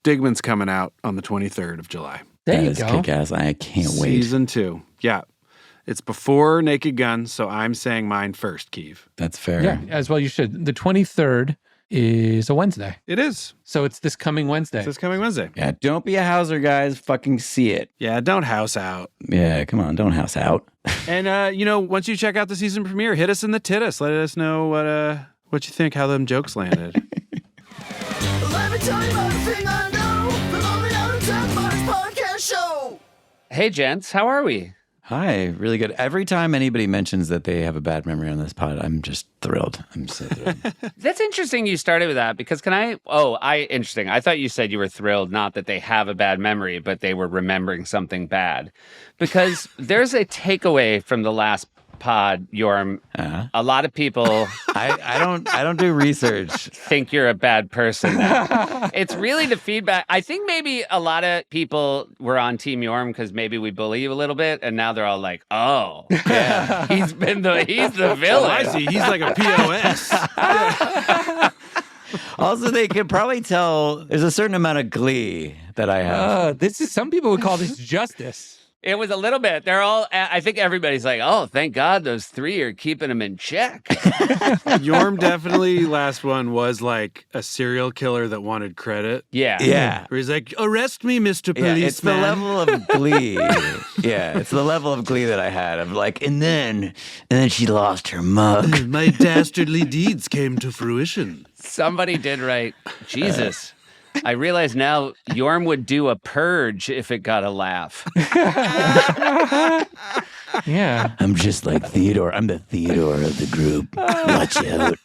Digman's coming out on the 23rd of July. There That you is go. kick-ass. I can't wait. Season 2. Yeah. It's before Naked Gun, so I'm saying mine first, Keeve. That's fair. Yeah, as well you should. The 23rd is a Wednesday. It is. So it's this coming Wednesday. It's this coming Wednesday. Yeah, don't be a houser, guys. Fucking see it. Yeah, don't house out. Yeah, come on. Don't house out. And, once you check out the season premiere, hit us in the tittus. Let us know what you think, how them jokes landed. Let me tell you about the thing I know. The Lonely Island and Seth podcast show. Hey, gents, how are we? Hi, really good. Every time anybody mentions that they have a bad memory on this pod, I'm just thrilled. I'm so thrilled. That's interesting you started with that because interesting. I thought you said you were thrilled, not that they have a bad memory, but they were remembering something bad. Because there's a takeaway from the last pod, Yorm. A lot of people I don't do research. think you're a bad person now. It's really the feedback. I think maybe a lot of people were on Team Yorm because maybe we bully you a little bit, and now they're all like, oh, yeah, he's the villain. I see. He's like a POS. Also, they could probably tell there's a certain amount of glee that I have. Some people would call this justice. It was a little bit. They're all, I think everybody's like, oh, thank God those three are keeping him in check. Yorm definitely, last one, was like a serial killer that wanted credit. Yeah. Yeah. Where he's like, arrest me, Mr. Yeah, Policeman. it's the level of glee. Yeah, it's the level of glee that I had of like, and then she lost her mug. My dastardly deeds came to fruition. Somebody did write, Jesus. I realize now Yorm would do a purge if it got a laugh. Yeah. I'm just like Theodore. I'm the Theodore of the group. Watch out.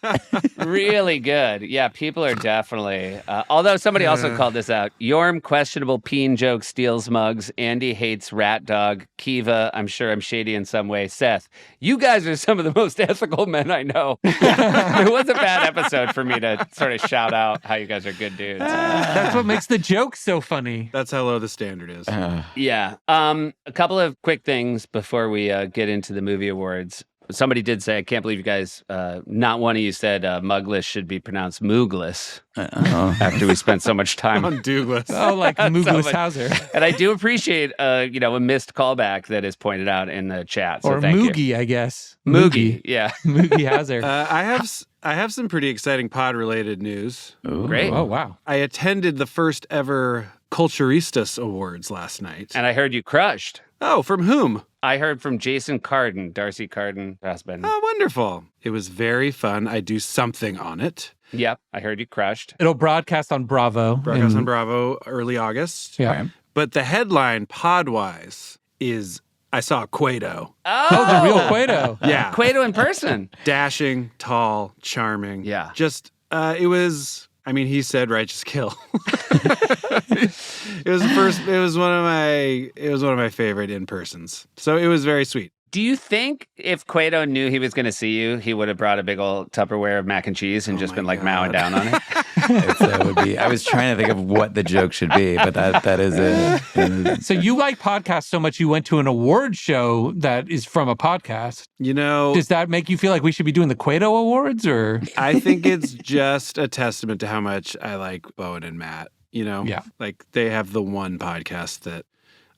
Really good. Yeah, people are definitely. Although somebody also called this out. Yorm, questionable peen joke, steals mugs. Andy hates rat dog. Kiva, I'm sure I'm shady in some way. Seth, you guys are some of the most ethical men I know. It was a bad episode for me to sort of shout out how you guys are good dudes. That's what makes the joke so funny. That's how low the standard is. Yeah. A couple of quick things before we get into the movie awards. Somebody did say, I can't believe you guys, not one of you said Mugless should be pronounced Moogless after we spent so much time On Douglas. Oh, like Moogless Hauser. And I do appreciate, a missed callback that is pointed out in the chat. So Or thank you. Moogie, I guess. Moogie, yeah. Moogie Hauser. I have some pretty exciting pod-related news. Ooh. Great. Oh, wow. I attended the first ever Culturistas Awards last night. And I heard you crushed. Oh, from whom? I heard from Jason Carden, Darcy Carden husband. Oh, wonderful. It was very fun. I do something on it. Yep, I heard you crushed. It'll broadcast on Bravo. Broadcast on Bravo early August. Yeah. Okay. But the headline, pod-wise, is I saw Cueto. Oh, the real Cueto. Yeah. Cueto in person. Dashing, tall, charming. Yeah. Just, it was, he said righteous kill. It was one of my favorite in-persons. So it was very sweet. Do you think if Cueto knew he was going to see you, he would have brought a big old Tupperware of mac and cheese and just been like mowing down on it? That would be. I was trying to think of what the joke should be, but that is it. So you like podcasts so much you went to an award show that is from a podcast. Does that make you feel like we should be doing the Cueto Awards or? I think it's just a testament to how much I like Bowen and Matt. Yeah. Like they have the one podcast that,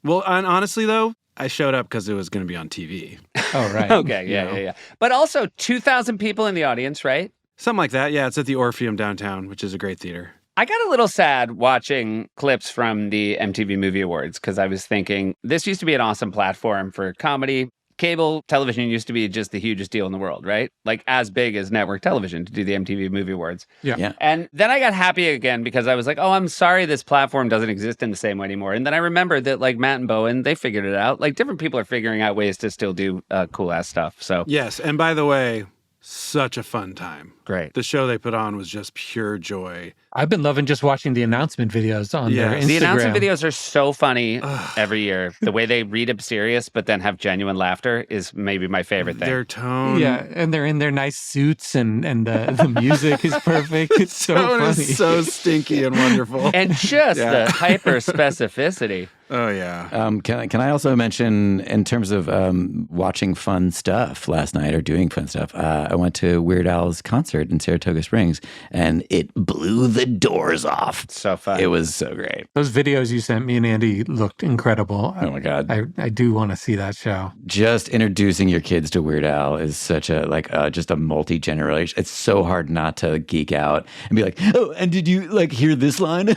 well, and honestly though, I showed up because it was going to be on TV. Oh, right. Okay, yeah. But also 2,000 people in the audience, right? Something like that. Yeah, it's at the Orpheum downtown, which is a great theater. I got a little sad watching clips from the MTV Movie Awards because I was thinking this used to be an awesome platform for comedy. Cable television used to be just the hugest deal in the world, right? Like as big as network television to do the MTV Movie Awards. Yeah. And then I got happy again because I was like, oh, I'm sorry this platform doesn't exist in the same way anymore. And then I remembered that like Matt and Bowen, they figured it out. Like different people are figuring out ways to still do cool ass stuff. So Yes, and by the way, such a fun time. great. The show they put on was just pure joy. I've been loving just watching the announcement videos on their Yes. Instagram. The announcement videos are so funny every year. The way they read up serious but then have genuine laughter is maybe my favorite thing. Their tone. Yeah, and they're in their nice suits and the music is perfect. It's so Tone funny. is so stinky and wonderful. And just the hyper specificity. Oh, yeah. Can I also mention, in terms of watching fun stuff last night or doing fun stuff, I went to Weird Al's concert in Saratoga Springs, and it blew the doors off. So fun. It was so great. Those videos you sent me and Andy looked incredible. Oh, my God. I do want to see that show. Just introducing your kids to Weird Al is such a, just a multi-generation. It's so hard not to geek out and be like, oh, and did you, hear this line?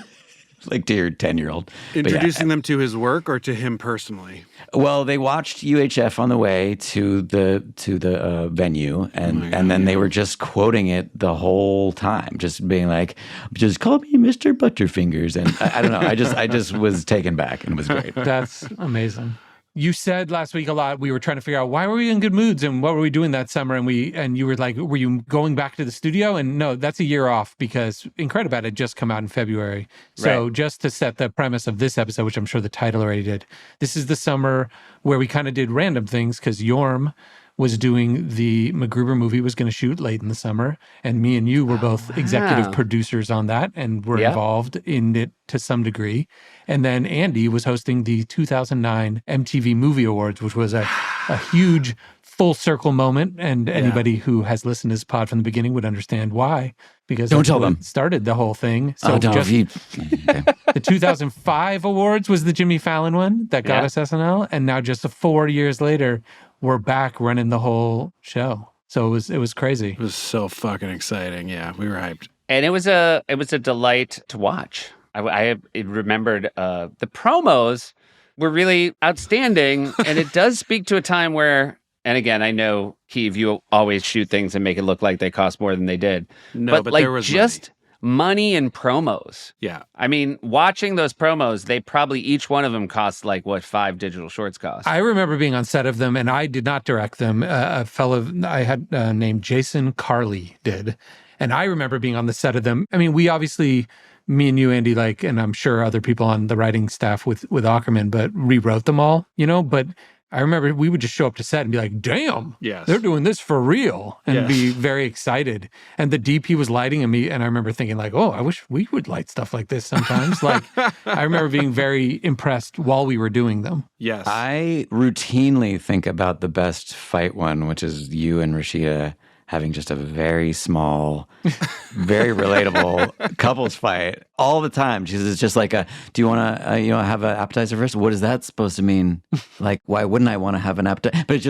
Like to your 10-year-old. Introducing them to his work or to him personally? Well, they watched UHF on the way to the venue, and then they were just quoting it the whole time, just being like, "Just call me Mr. Butterfingers," and I don't know. I just was taken back, and it was great. That's amazing. You said last week a lot, we were trying to figure out why were we in good moods and what were we doing that summer? And you were like, were you going back to the studio? And no, that's a year off because Incredibat had just come out in February. So just to set the premise of this episode, which I'm sure the title already did, this is the summer where we kind of did random things because Yorm was doing the MacGruber movie, was going to shoot late in the summer. And me and you were both executive producers on that and were involved in it to some degree. And then Andy was hosting the 2009 MTV Movie Awards, which was a huge full circle moment. And anybody who has listened to this pod from the beginning would understand why. Because don't tell them. Started the whole thing. So Okay. The 2005 awards was the Jimmy Fallon one that got us SNL. And now just 4 years later, we're back running the whole show. So it was crazy. It was so fucking exciting. Yeah, we were hyped. And it was a delight to watch. I remembered the promos were really outstanding, and it does speak to a time where, and again, I know, Keeve, you always shoot things and make it look like they cost more than they did. No, but there was just money in promos. Yeah. I mean, watching those promos, they probably, each one of them cost 5 digital shorts cost. I remember being on set of them, and I did not direct them. A fellow I had named Jason Carley did. And I remember being on the set of them. I mean, we obviously, me and you, Andy, and I'm sure other people on the writing staff with Ackerman, but rewrote them all, but I remember we would just show up to set and be like, damn, they're doing this for real, and be very excited. And the DP was lighting at me, and I remember thinking oh, I wish we would light stuff like this sometimes. I remember being very impressed while we were doing them. Yes. I routinely think about the best fight one, which is you and Rashida having just a very small, very relatable couples fight all the time. She's just like, do you want to, have an appetizer first? What is that supposed to mean? Why wouldn't I want to have an appetizer? But it's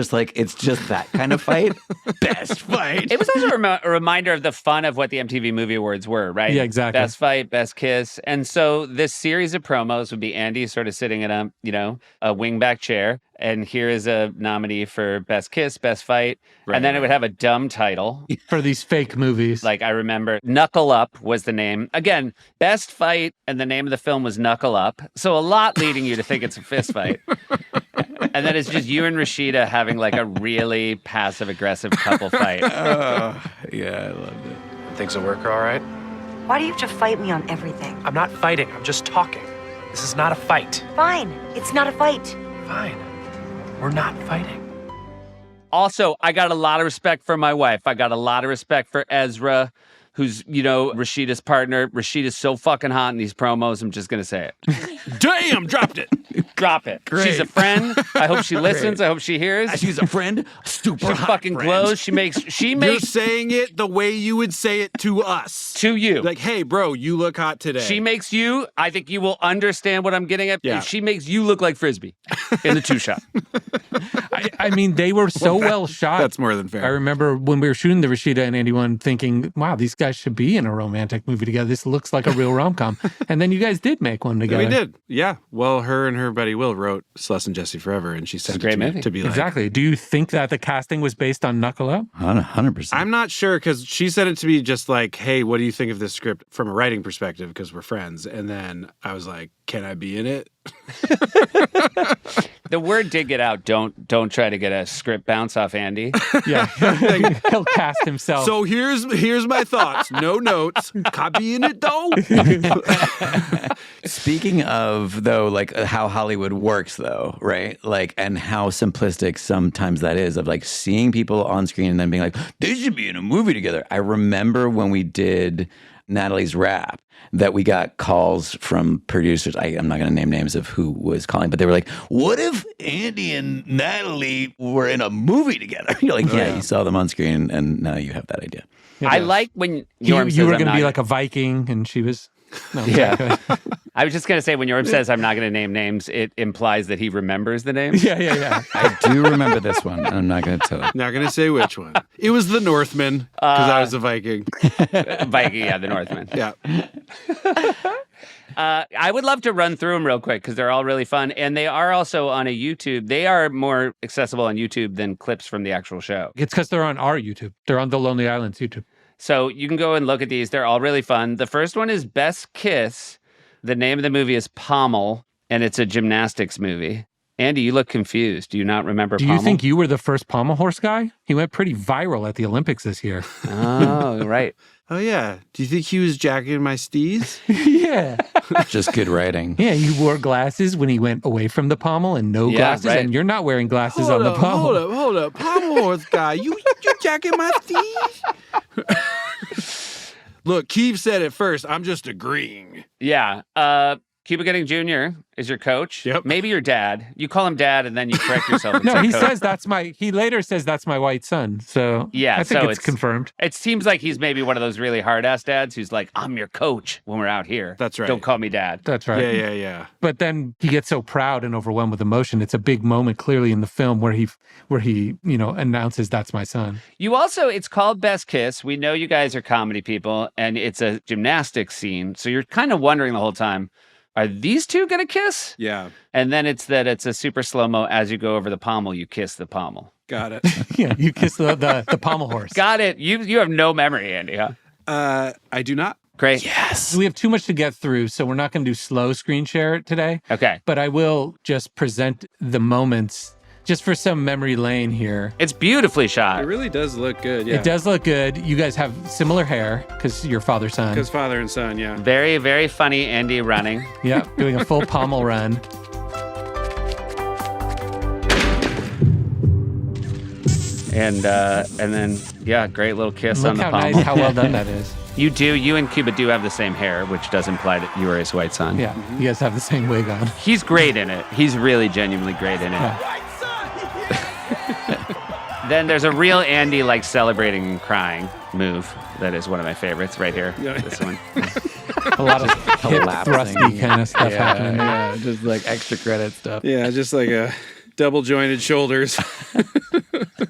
just that kind of fight. Best fight. It was also a reminder of the fun of what the MTV Movie Awards were, right? Yeah, exactly. Best fight, best kiss. And so this series of promos would be Andy sort of sitting in a wingback chair. And here is a nominee for best kiss, best fight. And then it would have a dumb title. For these fake movies. I remember Knuckle Up was the name. Again, best fight, and the name of the film was Knuckle Up. So a lot leading you to think it's a fist fight. And then it's just you and Rashida having a really passive-aggressive couple fight. Yeah, I loved it. Things will work all right? Why do you have to fight me on everything? I'm not fighting. I'm just talking. This is not a fight. Fine. It's not a fight. Fine. We're not fighting. Also, I got a lot of respect for my wife. I got a lot of respect for Ezra, who's, Rashida's partner. Rashida's so fucking hot in these promos, I'm just going to say it. Damn, dropped it. Drop it. Great. She's a friend. I hope she listens. I hope she hears. She's a friend. Super She hot fucking friend. glows. She makes You're saying it the way you would say it to us. to you. Hey, bro, you look hot today. She makes you, I think you will understand what I'm getting at. Yeah. She makes you look like Frisbee in the two shot. I mean, they were so well shot. That's more than fair. I remember when we were shooting the Rashida and Andy one thinking, wow, these guys should be in a romantic movie together. This looks like a real rom-com. And then you guys did make one together. We did. Yeah. Well, her and her buddy Will wrote Celeste and Jesse Forever, and she sent a great it to me movie. to be Exactly. Do you think that the casting was based on Knuckle Up? 100%. I'm not sure, because she sent it to me just hey, what do you think of this script from a writing perspective, because we're friends. And then I was like, can I be in it? The word did get out. Don't try to get a script bounce off Andy. Yeah. He'll cast himself. So here's my thoughts. No notes. Copy in it though. Speaking of, though, how Hollywood works, though, right? And how simplistic sometimes that is of seeing people on screen and then being like, they should be in a movie together. I remember when we did Natalie's rap that we got calls from producers. I'm not going to name names of who was calling, but they were like, what if Andy and Natalie were in a movie together? You're like, yeah, you saw them on screen and now you have that idea. I like when You Yorm says were I'm going to be not- like a Viking and she was... No, Yeah. I was just going to say, when Yorm says I'm not going to name names, it implies that he remembers the names. yeah. I do remember this one, and I'm not going to tell it. Not going to say which one. It was the Northman because I was a Viking. Viking, yeah, the Northman. Yeah. I would love to run through them real quick because they're all really fun. And they are also on a YouTube. They are more accessible on YouTube than clips from the actual show. It's because they're on our YouTube. They're on the Lonely Island's YouTube. So you can go and look at these. They're all really fun. The first one is Best Kiss. The name of the movie is Pommel, and it's a gymnastics movie. Andy, you look confused. Do you not remember Do Pommel? you think you were the first pommel horse guy? He went pretty viral at the Olympics this year. Oh, right. Oh, yeah. Do you think he was jacking my steez? Yeah. Just good writing. Yeah, he wore glasses when he went away from the pommel and no Yeah, glasses, right. and you're not wearing glasses on the pommel. Hold up. Pommel horse guy. You jacking my steez? Look, Keeve said it first. I'm just agreeing. Yeah. Cuba Gooding Jr. is your coach. Yep. Maybe your dad. You call him dad and then you correct yourself. and No, say he coach. says he later says that's my white son. So Yeah, I think so it's it's- confirmed. It seems like he's maybe one of those really hard-ass dads who's like, I'm your coach when we're out here. That's right. Don't call me dad. That's right. Yeah. But then he gets so proud and overwhelmed with emotion. It's a big moment clearly in the film where he announces that's my son. You also, it's called Best Kiss. We know you guys are comedy people, and it's a gymnastics scene. So you're kind of wondering the whole time, are these two going to kiss? Yeah. And then it's a super slow-mo. As you go over the pommel, you kiss the pommel. Got it. Yeah, you kiss the pommel horse. Got it. You have no memory, Andy, huh? I do not. Great. We have too much to get through, so we're not going to do slow screen share today. Okay. But I will just present the moments just for some memory lane here. It's beautifully shot. It really does look good. Yeah. It does look good. You guys have similar hair because you're father-son. Because father and son, yeah. Very, very funny Andy running. Yeah, doing a full pommel run. And then, yeah, great little kiss Look on the how pommel. nice, how well done that is. You and Cuba do have the same hair, which does imply that you are his white son. Yeah, you guys have the same wig on. He's great in it. He's really genuinely great in it. Yeah. Then there's a real Andy like celebrating and crying move that is one of my favorites right here. Yeah. This one. A lot of hip collapsing. thrusty kind of stuff happening. Yeah, just like extra credit stuff. Yeah, just like a double jointed shoulders.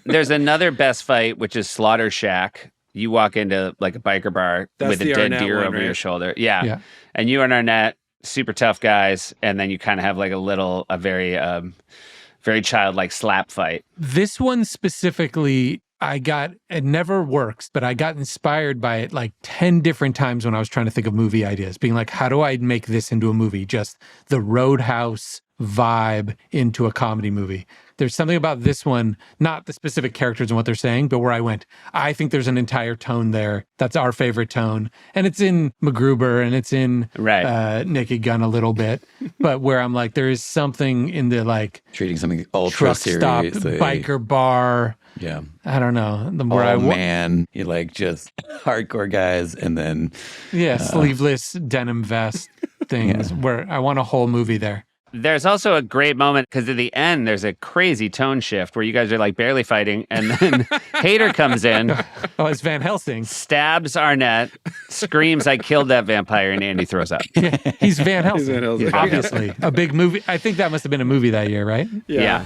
There's another best fight, which is Slaughter Shack. You walk into like a biker bar That's with a the dead Arnett deer one, over right? your shoulder. Yeah. Yeah. And you and Arnett, super tough guys, and then you kind of have like a very childlike slap fight. This one specifically, it never works, but I got inspired by it like 10 different times when I was trying to think of movie ideas, being like, how do I make this into a movie? Just the Roadhouse vibe into a comedy movie. There's something about this one, not the specific characters and what they're saying, but where I went, I think there's an entire tone there. That's our favorite tone. And it's in MacGruber and it's in Naked Gun a little bit, but where I'm like, there is something in the like Treating something ultra truck stop, seriously. biker bar. Yeah. I don't know. Man, you like just hardcore guys and then sleeveless denim vest things where I want a whole movie there. There's also a great moment because at the end, there's a crazy tone shift where you guys are like barely fighting. And then Hader comes in, Oh, it's Van Helsing. stabs Arnett, screams, I killed that vampire, and Andy throws up. Yeah, he's Van Helsing. Van Helsing. Obviously. A big movie. I think that must have been a movie that year, right? Yeah.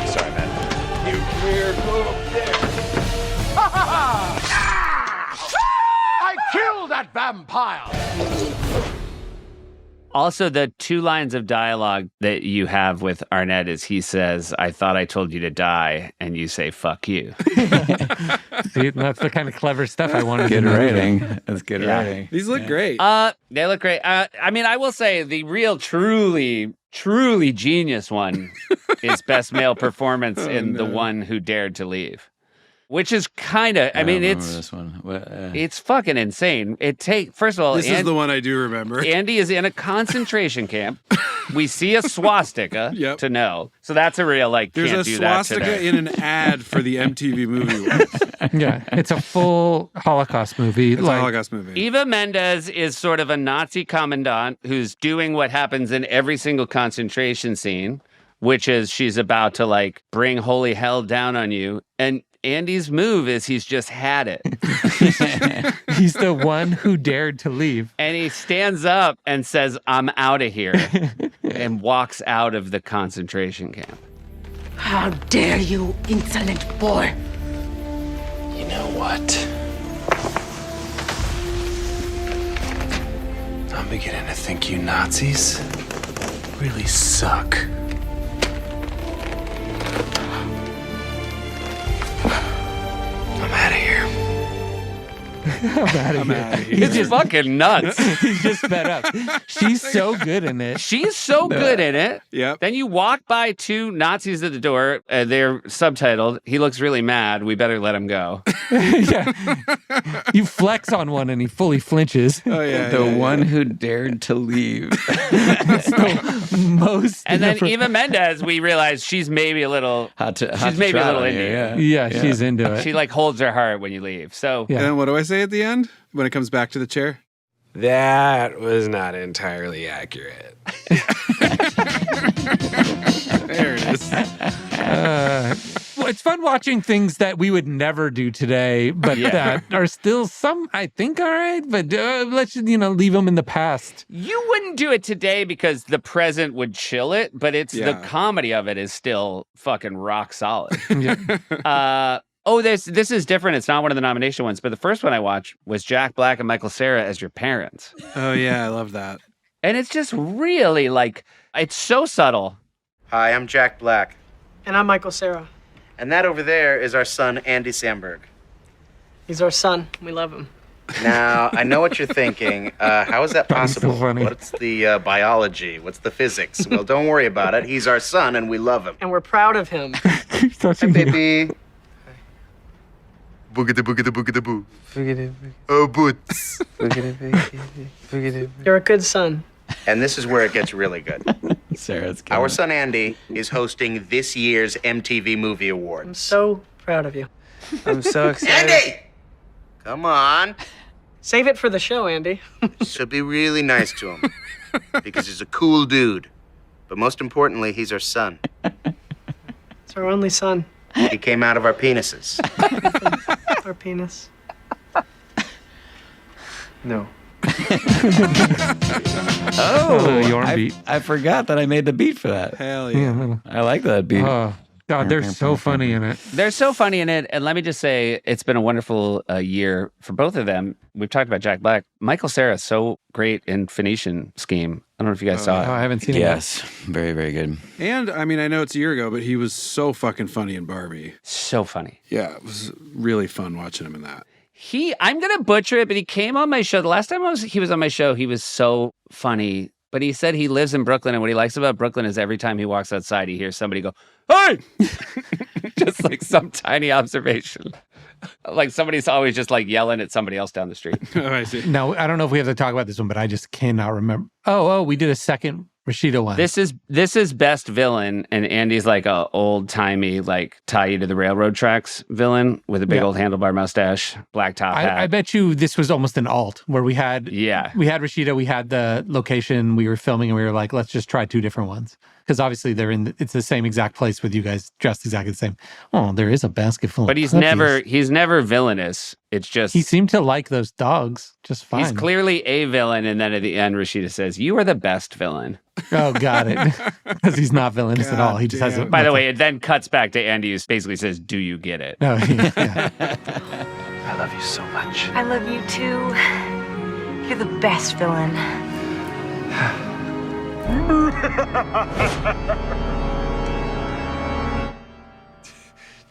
Sorry, man. I killed that vampire! Also, the two lines of dialogue that you have with Arnett is he says, I thought I told you to die, and you say, fuck you. See, that's the kind of clever stuff I wanted good to know. writing. That's good Yeah. writing. These look great. They look great. I mean, I will say the real, truly genius one is best male performance in The One Who Dared to Leave, which is kind of, I mean, don't remember it's this one. it's fucking insane. First of all, This is the one I do remember. Andy is in a concentration camp. We see a swastika Yep. to know. So that's a real, like, There's can't a do that swastika today. in an ad for the MTV Movie Awards. Yeah, it's a full Holocaust movie. It's a Holocaust movie. Eva Mendes is sort of a Nazi commandant who's doing what happens in every single concentration scene, which is she's about to, like, bring holy hell down on you. And Andy's move is he's just had it. He's the one who dared to leave. And he stands up and says, I'm out of here, and walks out of the concentration camp. How dare you, insolent boy! You know what? I'm beginning to think you Nazis really suck. I'm out of here. I'm outta here. He's just fucking nuts. He's just fed up. She's so good in it. She's so good in it. Yep. Then you walk by two Nazis at the door. They're subtitled. He looks really mad. We better let him go. Yeah. You flex on one and he fully flinches. Oh, yeah. The one who dared to leave. That's the most. And then Eva Mendes, we realize she's maybe a little. She's maybe a little into you. Yeah, she's into it. She like holds her heart when you leave. So Yeah. And then what do I say at the end when it comes back to the chair? That was not entirely accurate. There it is. Well, it's fun watching things that we would never do today, but that are still some, I think, all right. But let's leave them in the past. you wouldn't do it today because the present would chill it, but it's the comedy of it is still fucking rock solid. This is different. It's not one of the nomination ones, but the first one I watched was Jack Black and Michael Cera as your parents. Oh, yeah. I love that. And it's just really like, it's so subtle. Hi, I'm Jack Black. And I'm Michael Cera. And that over there is our son, Andy Samberg. He's our son. We love him. Now, I know what you're thinking. How is that possible? so funny. What's the biology? What's the physics? Well, don't worry about it. He's our son, and we love him. And we're proud of him. Hey, baby. Boogity boogity boogity boo. Oh, boots. You're a good son. And this is where it gets really good. Sarah's Our son, Andy, is hosting this year's MTV Movie Awards. I'm so proud of you. I'm so excited. Andy! Come on. Save it for the show, Andy. So be really nice to him. Because he's a cool dude. But most importantly, he's our son. It's our only son. He came out of our penises. Our penis. No. Yorm beat. I forgot that I made the beat for that. Hell yeah. I like that beat. Oh, God, they're so funny in it. They're so funny in it. And let me just say, it's been a wonderful year for both of them. We've talked about Jack Black. Michael Cera is so great in Phoenician Scheme. I don't know if you guys saw Oh, I it. haven't seen it. Yes, very, very good. And I mean, I know it's a year ago, but he was so fucking funny in Barbie. So funny. Yeah, it was really fun watching him in that. I'm going to butcher it, but he came on my show. The last time he was on my show, he was so funny. But he said he lives in Brooklyn, and what he likes about Brooklyn is every time he walks outside, he hears somebody go, "Hey!" Just like some tiny observation. Like somebody's always just like yelling at somebody else down the street. Oh, I see. Now, I don't know if we have to talk about this one, but I just cannot remember. Oh, we did a second Rashida one. This is best villain, and Andy's like a old timey like tie you to the railroad tracks villain with a big old handlebar mustache, black top hat. I bet you this was almost an alt where we had Rashida, we had the location we were filming, and we were like, let's just try two different ones. Because obviously it's the same exact place with you guys dressed exactly the same. Oh, there is a basket full but of he's puppies. never villainous. It's just He seemed to like those dogs just fine. he's clearly a villain, and then at the end, Rashida says, "You are the best villain." Oh, got it. Because he's not villainous at all. He just has a... By the way, it then cuts back to Andy, who basically says, "Do you get it?" No, yeah. I love you so much. I love you too. You're the best villain.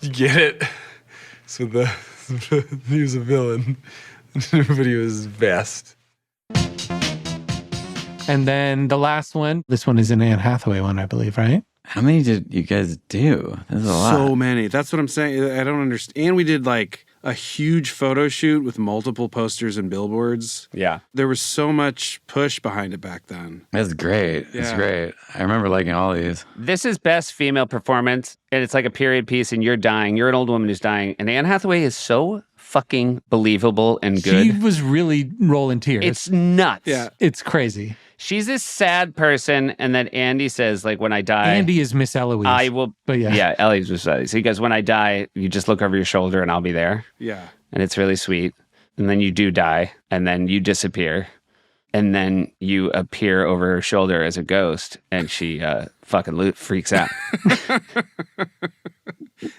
You get it? So he was a villain. Everybody was best. And then the last one, this one is an Anne Hathaway one, I believe, right? How many did you guys do? This is a lot. So many. That's what I'm saying. I don't understand. And we did like a huge photo shoot with multiple posters and billboards. Yeah. There was so much push behind it back then. That's great. It's Yeah. great. I remember liking all these. This is best female performance, and it's like a period piece, and you're dying. You're an old woman who's dying, and Anne Hathaway is so fucking believable and good. She was really rolling tears. It's nuts. Yeah. It's crazy. She's this sad person, and then Andy says, like, when I die... Andy is Miss Eloise. I will... But yeah. Yeah, Ellie's Miss Eloise. So he goes, when I die, you just look over your shoulder, and I'll be there. Yeah. And it's really sweet. And then you do die, and then you disappear. And then you appear over her shoulder as a ghost, and she fucking freaks out.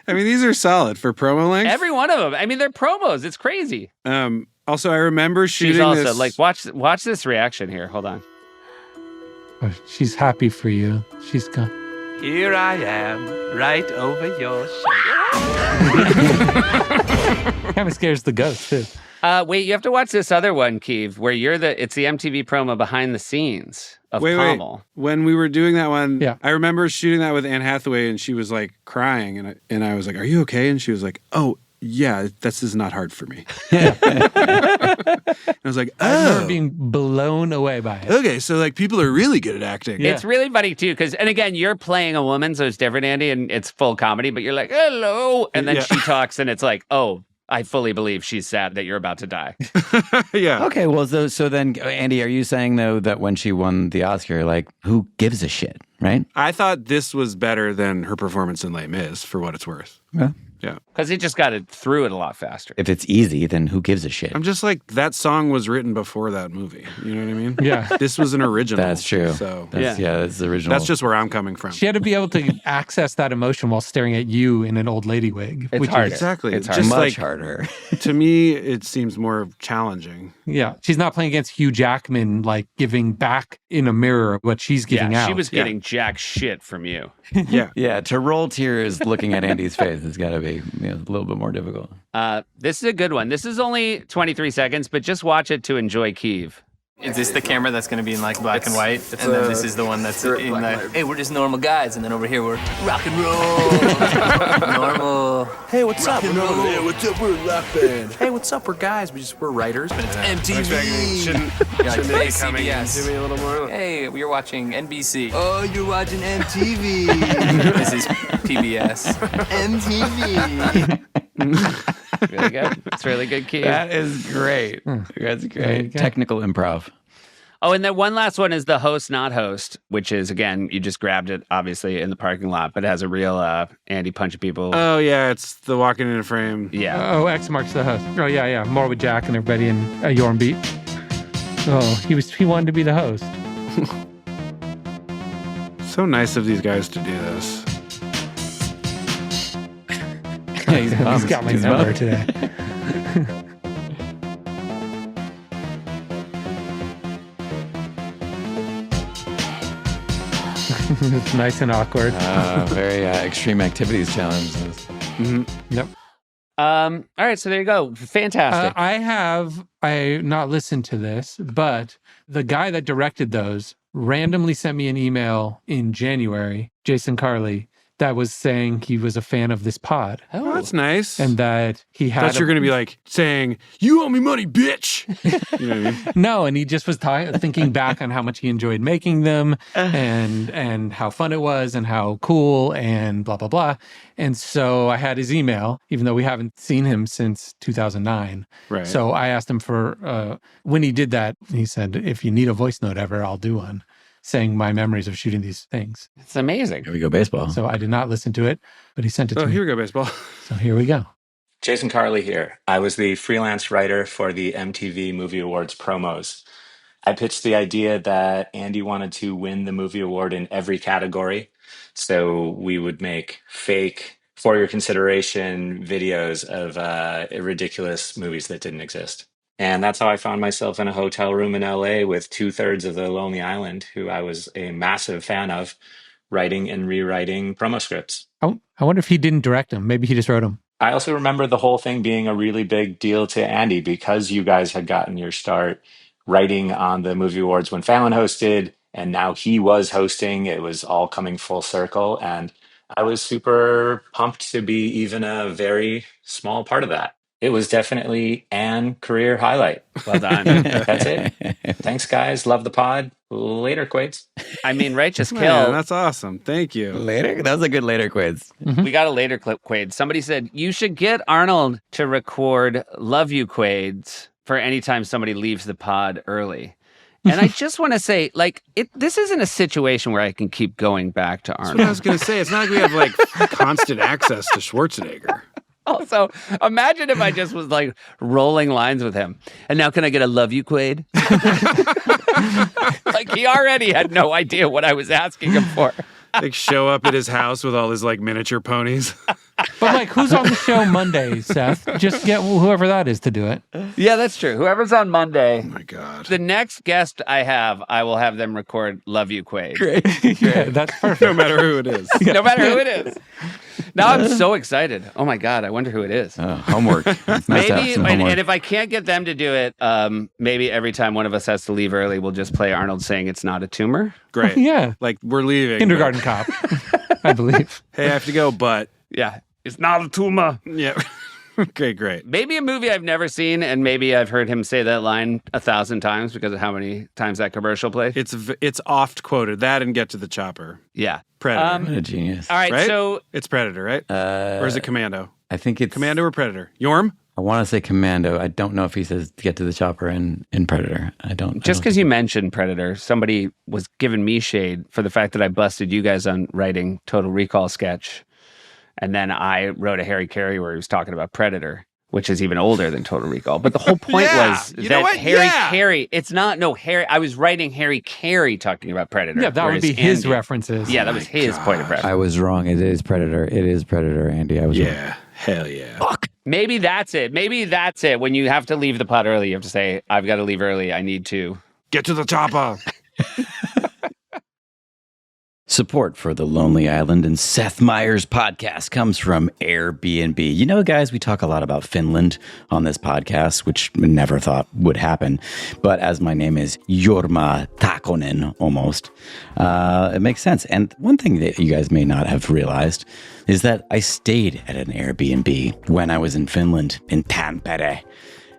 I mean, these are solid for promo length. Every one of them. I mean, they're promos. It's crazy. Also, I remember shooting She's also this... like, watch this reaction here. Hold on. Oh, she's happy for you. She's gone. Here I am, right over your shoulder. Kind of scares the ghost, too. Wait, you have to watch this other one, Keeve, where it's the MTV promo behind the scenes of Pommel. When we were doing that one, Yeah. I remember shooting that with Anne Hathaway, and she was like crying, and I was like, "Are you okay?" And she was like, "Oh, yeah, this is not hard for me." And I was like, I remember "Oh, being blown away by it. okay, so like people are really good at acting." Yeah. It's really funny, too, because, and again, you're playing a woman, so it's different, Andy, and it's full comedy, but you're like, hello, and then Yeah. she talks, and it's like, oh, I fully believe she's sad that you're about to die. Yeah. Okay, well, so then, Andy, are you saying, though, that when she won the Oscar, like, who gives a shit, right? I thought this was better than her performance in Les Mis, for what it's worth. Yeah. Yeah. Because he just got it through it a lot faster. If it's easy, then who gives a shit? I'm just like, that song was written before that movie. You know what I mean? Yeah. This was an original. That's true. So That's the original. that's just where I'm coming from. She had to be able to access that emotion while staring at you in an old lady wig. It's which harder. is- Exactly. It's Just much like, harder. to me, it seems more challenging. Yeah. She's not playing against Hugh Jackman, like giving back in a mirror what she's giving out. She was getting jack shit from you. Yeah. Yeah, to roll tears looking at Andy's face has got to be a little bit more difficult. This is a good one. This is only 23 seconds, but just watch it to enjoy Keeve. Is this the camera that's going to be in like black and white? And then this is the one that's in the, hey, we're just normal guys. And then over here, we're rock and roll. Normal. Hey, what's up? Hey, what's up? We're a rock band. Hey, what's up? We're guys. We're writers. But it's MTV. Shouldn't Hey, they coming CBS. into me a little more? Hey, we're watching NBC. Oh, you're watching MTV. This is PBS. MTV. Really good. It's really good, Keeve. That is great. That's There you great. go. Technical improv. Oh, and then one last one is the host, not host, which is, again, you just grabbed it, obviously, in the parking lot, but it has a real Andy punching people. Oh, yeah. It's the walking in a frame. Yeah. Oh, X marks the host. Oh, yeah, yeah. More with Jack and everybody in Yorm Beat. Oh, he wanted to be the host. So nice of these guys to do this. Yeah, he's got my He's number bummed. today. It's nice and awkward. Very extreme activities challenge. Yep. All right, so there you go. Fantastic. I not listened to this, but the guy that directed those randomly sent me an email in January, Jason Carley, that was saying he was a fan of this pod Oh, that's nice. and that he had. Thought you were going to be like saying, "You owe me money, bitch." You know what I mean? No, and he just was thinking back on how much he enjoyed making them and how fun it was and how cool and blah, blah, blah. And so I had his email, even though we haven't seen him since 2009. Right. So I asked him for, when he did that, he said, if you need a voice note ever, I'll do one, saying my memories of shooting these things. It's amazing. Here we go, baseball. So I did not listen to it, but he sent it to Oh, me. here we go, baseball. So here we go. Jason Carley here. I was the freelance writer for the MTV Movie Awards promos. I pitched the idea that Andy wanted to win the movie award in every category. So we would make fake, for your consideration, videos of ridiculous movies that didn't exist. And that's how I found myself in a hotel room in LA with 2/3 of the Lonely Island, who I was a massive fan of, writing and rewriting promo scripts. I wonder if he didn't direct them. Maybe he just wrote them. I also remember the whole thing being a really big deal to Andy because you guys had gotten your start writing on the movie awards when Fallon hosted, and now he was hosting. It was all coming full circle, and I was super pumped to be even a very small part of that. it was definitely an career highlight. Well done. That's it. Thanks, guys. Love the pod. Later, Quades. I mean, Righteous Kill. Man, that's awesome. Thank you. Later? That was a good later quiz. We got a later clip, Quades. Somebody said, you should get Arnold to record Love You, Quades, for any time somebody leaves the pod early. And I just want to say, like, this isn't a situation where I can keep going back to Arnold. That's what I was going to say. It's not like we have, like, constant access to Schwarzenegger. Also, imagine if I just was, like, rolling lines with him. And now can I get a Love You, Quade? Like, he already had no idea what I was asking him for. Like, show up at his house with all his, like, miniature ponies. But like, who's on the show Monday, Seth? Just get whoever that is to do it. Yeah, that's true. Whoever's on Monday. Oh, my God. The next guest I have, I will have them record Love You, Quade. Great. Yeah, that's perfect. No matter who it is. No matter who it is. Now I'm so excited. Oh, my God. I wonder who it is. Homework. It's nice to have Maybe, some and homework. if I can't get them to do it, maybe every time one of us has to leave early, we'll just play Arnold saying it's not a tumor. Great. Yeah. Like, we're leaving. Kindergarten cop, I believe. Hey, I have to go, but... Yeah. It's not a tumor. Yeah. Okay, great. Maybe a movie I've never seen, and maybe I've heard him say that line 1,000 times because of how many times that commercial played. It's oft quoted. That and Get to the Chopper. Yeah. Predator. What a genius. All right, Right? so... It's Predator, right? Or is it Commando? I think it's Commando or Predator? Yorm? I want to say Commando. I don't know if he says get to the chopper in Predator. Just because you mentioned Predator, somebody was giving me shade for the fact that I busted you guys on writing Total Recall sketch. And then I wrote a Harry Carey where he was talking about Predator, which is even older than Total Recall. But the whole point was You know that what? Harry Yeah. Carey, Harry, I was writing Harry Carey talking about Predator. Yeah, that would whereas be his Andy- references. Yeah, that was his point of reference. I was wrong. It is Predator. It is Predator, Andy. I was wrong. Yeah. Hell yeah. Fuck. Maybe that's it. Maybe that's it. When you have to leave the pod early, you have to say, I've got to leave early. I need to. Get to the chopper. Support for the Lonely Island and Seth Meyers podcast comes from Airbnb. You know, guys, we talk a lot about Finland on this podcast, which we never thought would happen. But as my name is Jorma Takonen, almost, it makes sense. And one thing that you guys may not have realized is that I stayed at an Airbnb when I was in Finland, in Tampere.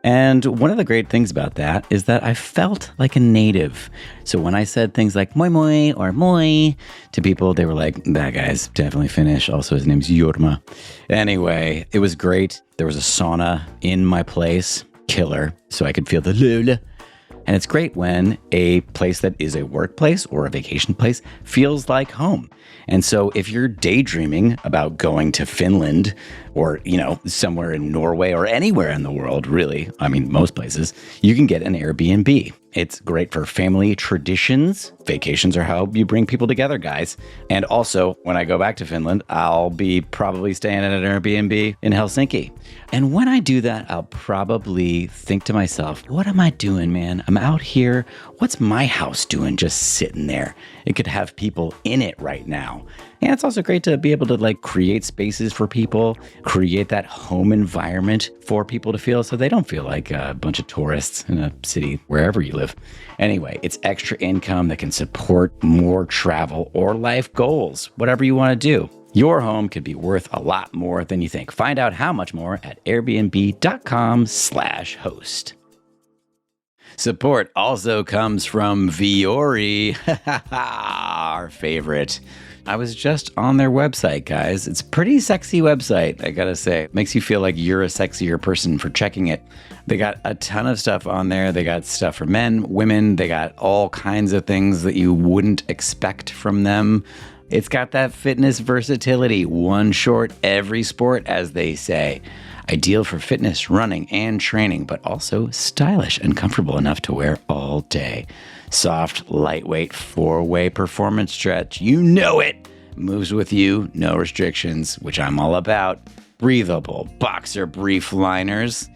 And one of the great things about that is that I felt like a native. So when I said things like moi moi or moi to people, they were like, that guy's definitely Finnish. Also, his name's Jorma. Anyway, it was great. There was a sauna in my place, killer, so I could feel the lula. And it's great when a place that is a workplace or a vacation place feels like home. And so if you're daydreaming about going to Finland or, you know, somewhere in Norway or anywhere in the world, really, I mean, most places, you can get an Airbnb. It's great for family traditions. Vacations are how you bring people together, guys. And also, when I go back to Finland, I'll be probably staying at an Airbnb in Helsinki. And when I do that, I'll probably think to myself, what am I doing, man? I'm out here. What's my house doing just sitting there? It could have people in it right now. And it's also great to be able to like create spaces for people, create that home environment for people to feel so they don't feel like a bunch of tourists in a city, wherever you live. Anyway, it's extra income that can support more travel or life goals, whatever you want to do. Your home could be worth a lot more than you think. Find out how much more at airbnb.com/host. Support also comes from Vuori, our favorite. I was just on their website, guys. It's a pretty sexy website, I gotta say. It makes you feel like you're a sexier person for checking it. They got a ton of stuff on there. They got stuff for men, women. They got all kinds of things that you wouldn't expect from them. It's got that fitness versatility, one short every sport, as they say. Ideal for fitness, running, and training, but also stylish and comfortable enough to wear all day. Soft, lightweight, 4-way performance stretch. You know it. Moves with you, no restrictions, which I'm all about. Breathable boxer brief liners.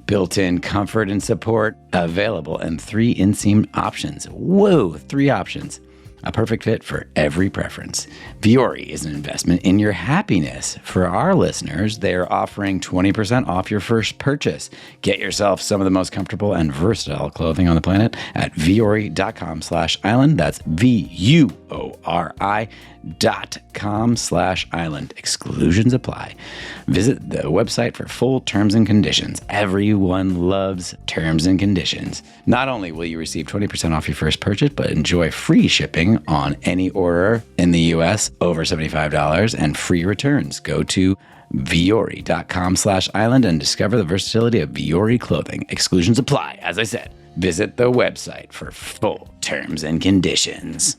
Built-in comfort and support. Available in 3 inseam options. Whoa, 3 options. a perfect fit for every preference. Vuori is an investment in your happiness. For our listeners, they are offering 20% off your first purchase. Get yourself some of the most comfortable and versatile clothing on the planet at vuori.com/island. That's VUORI.com/island. Exclusions apply. Visit the website for full terms and conditions. Everyone loves terms and conditions. Not only will you receive 20% off your first purchase, but enjoy free shipping on any order in the U.S. over $75 and free returns. Go to vuori.com/island and discover the versatility of Vuori clothing. Exclusions apply. As I said, visit the website for full terms and conditions.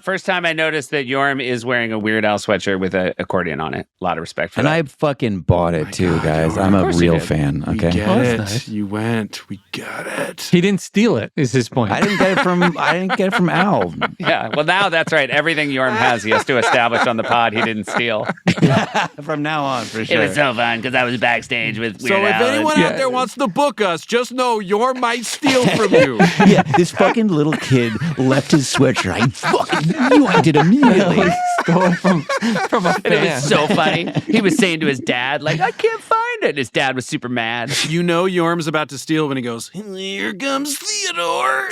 First time I noticed that Yorm is wearing a Weird Al sweatshirt with an accordion on it. A lot of respect for And that. I fucking bought it too, guys. Yorm. I'm a Of course you real did. fan. Okay. We get Oh, it. that's nice. You went. We got it. He didn't steal it, is his point. I didn't get it from Al. Yeah, well, now that's right. Everything Yorm has, he has to establish on the pod he didn't steal. From now on, for sure. It was so fun because I was backstage with Weird So if Al. anyone out there wants to book us, just know Yorm might steal from you. Yeah, this fucking little kid left his sweatshirt. I fucking knew I did immediately. Stole it from a And it fan. was so funny. He was saying to his dad, like, I can't find it. And his dad was super mad. You know Yorm's about to steal when he goes, "Here comes Theodore."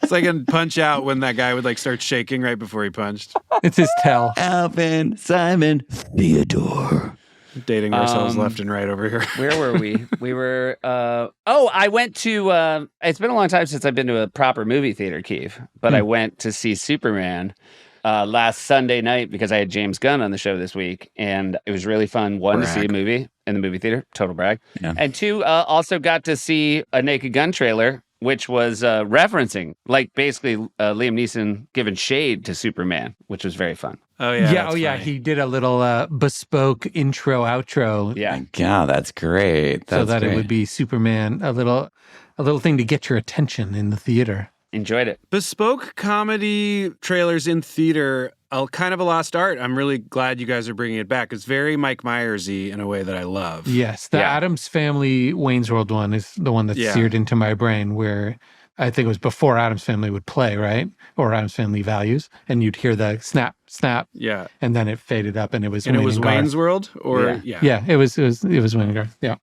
It's like in Punch Out when that guy would like start shaking right before he punched. It's his tell. Alvin, Simon, Theodore. Dating ourselves left and right over here. Where were we? We were, I went to, it's been a long time since I've been to a proper movie theater, Keith, but I went to see Superman last Sunday night because I had James Gunn on the show this week, and it was really fun. One, to see a movie in the movie theater, total brag. Yeah. And two, also got to see a Naked Gun trailer, which was referencing, like basically Liam Neeson giving shade to Superman, which was very fun. Oh yeah. Yeah, that's funny. he did a little bespoke intro outro. Yeah. God, that's great. So That's that great. it would be Superman, a little thing to get your attention in the theater. Enjoyed it. Bespoke comedy trailers in theater, kind of a lost art. I'm really glad you guys are bringing it back. It's very Mike Myers-y in a way that I love. Yes, the Addams Family Wayne's World one is the one that's seared into my brain, where I think it was before Addams Family would play, right? Or Addams Family Values, and you'd hear the snap, snap, Yeah. and then it faded up, and it was And Wayne it was and Garth. Wayne's World? Or Yeah, it was Wayne and Garth. Yeah.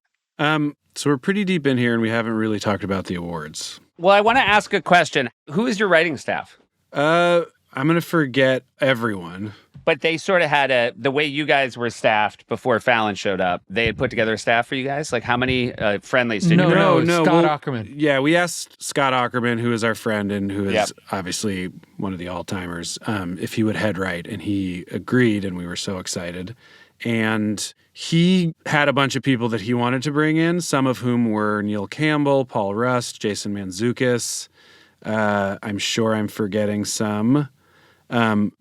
So we're pretty deep in here and we haven't really talked about the awards. Well, I want to ask a question. Who is your writing staff? I'm going to forget everyone. But they sort of had the way you guys were staffed before Fallon showed up, they had put together a staff for you guys? Like how many friendlies did you bring? No, Scott Aukerman. Yeah, we asked Scott Aukerman, who is our friend and who is obviously one of the all-timers, if he would head write, and he agreed, and we were so excited. And he had a bunch of people that he wanted to bring in, some of whom were Neil Campbell, Paul Rust, Jason Mantzoukas. I'm sure I'm forgetting some.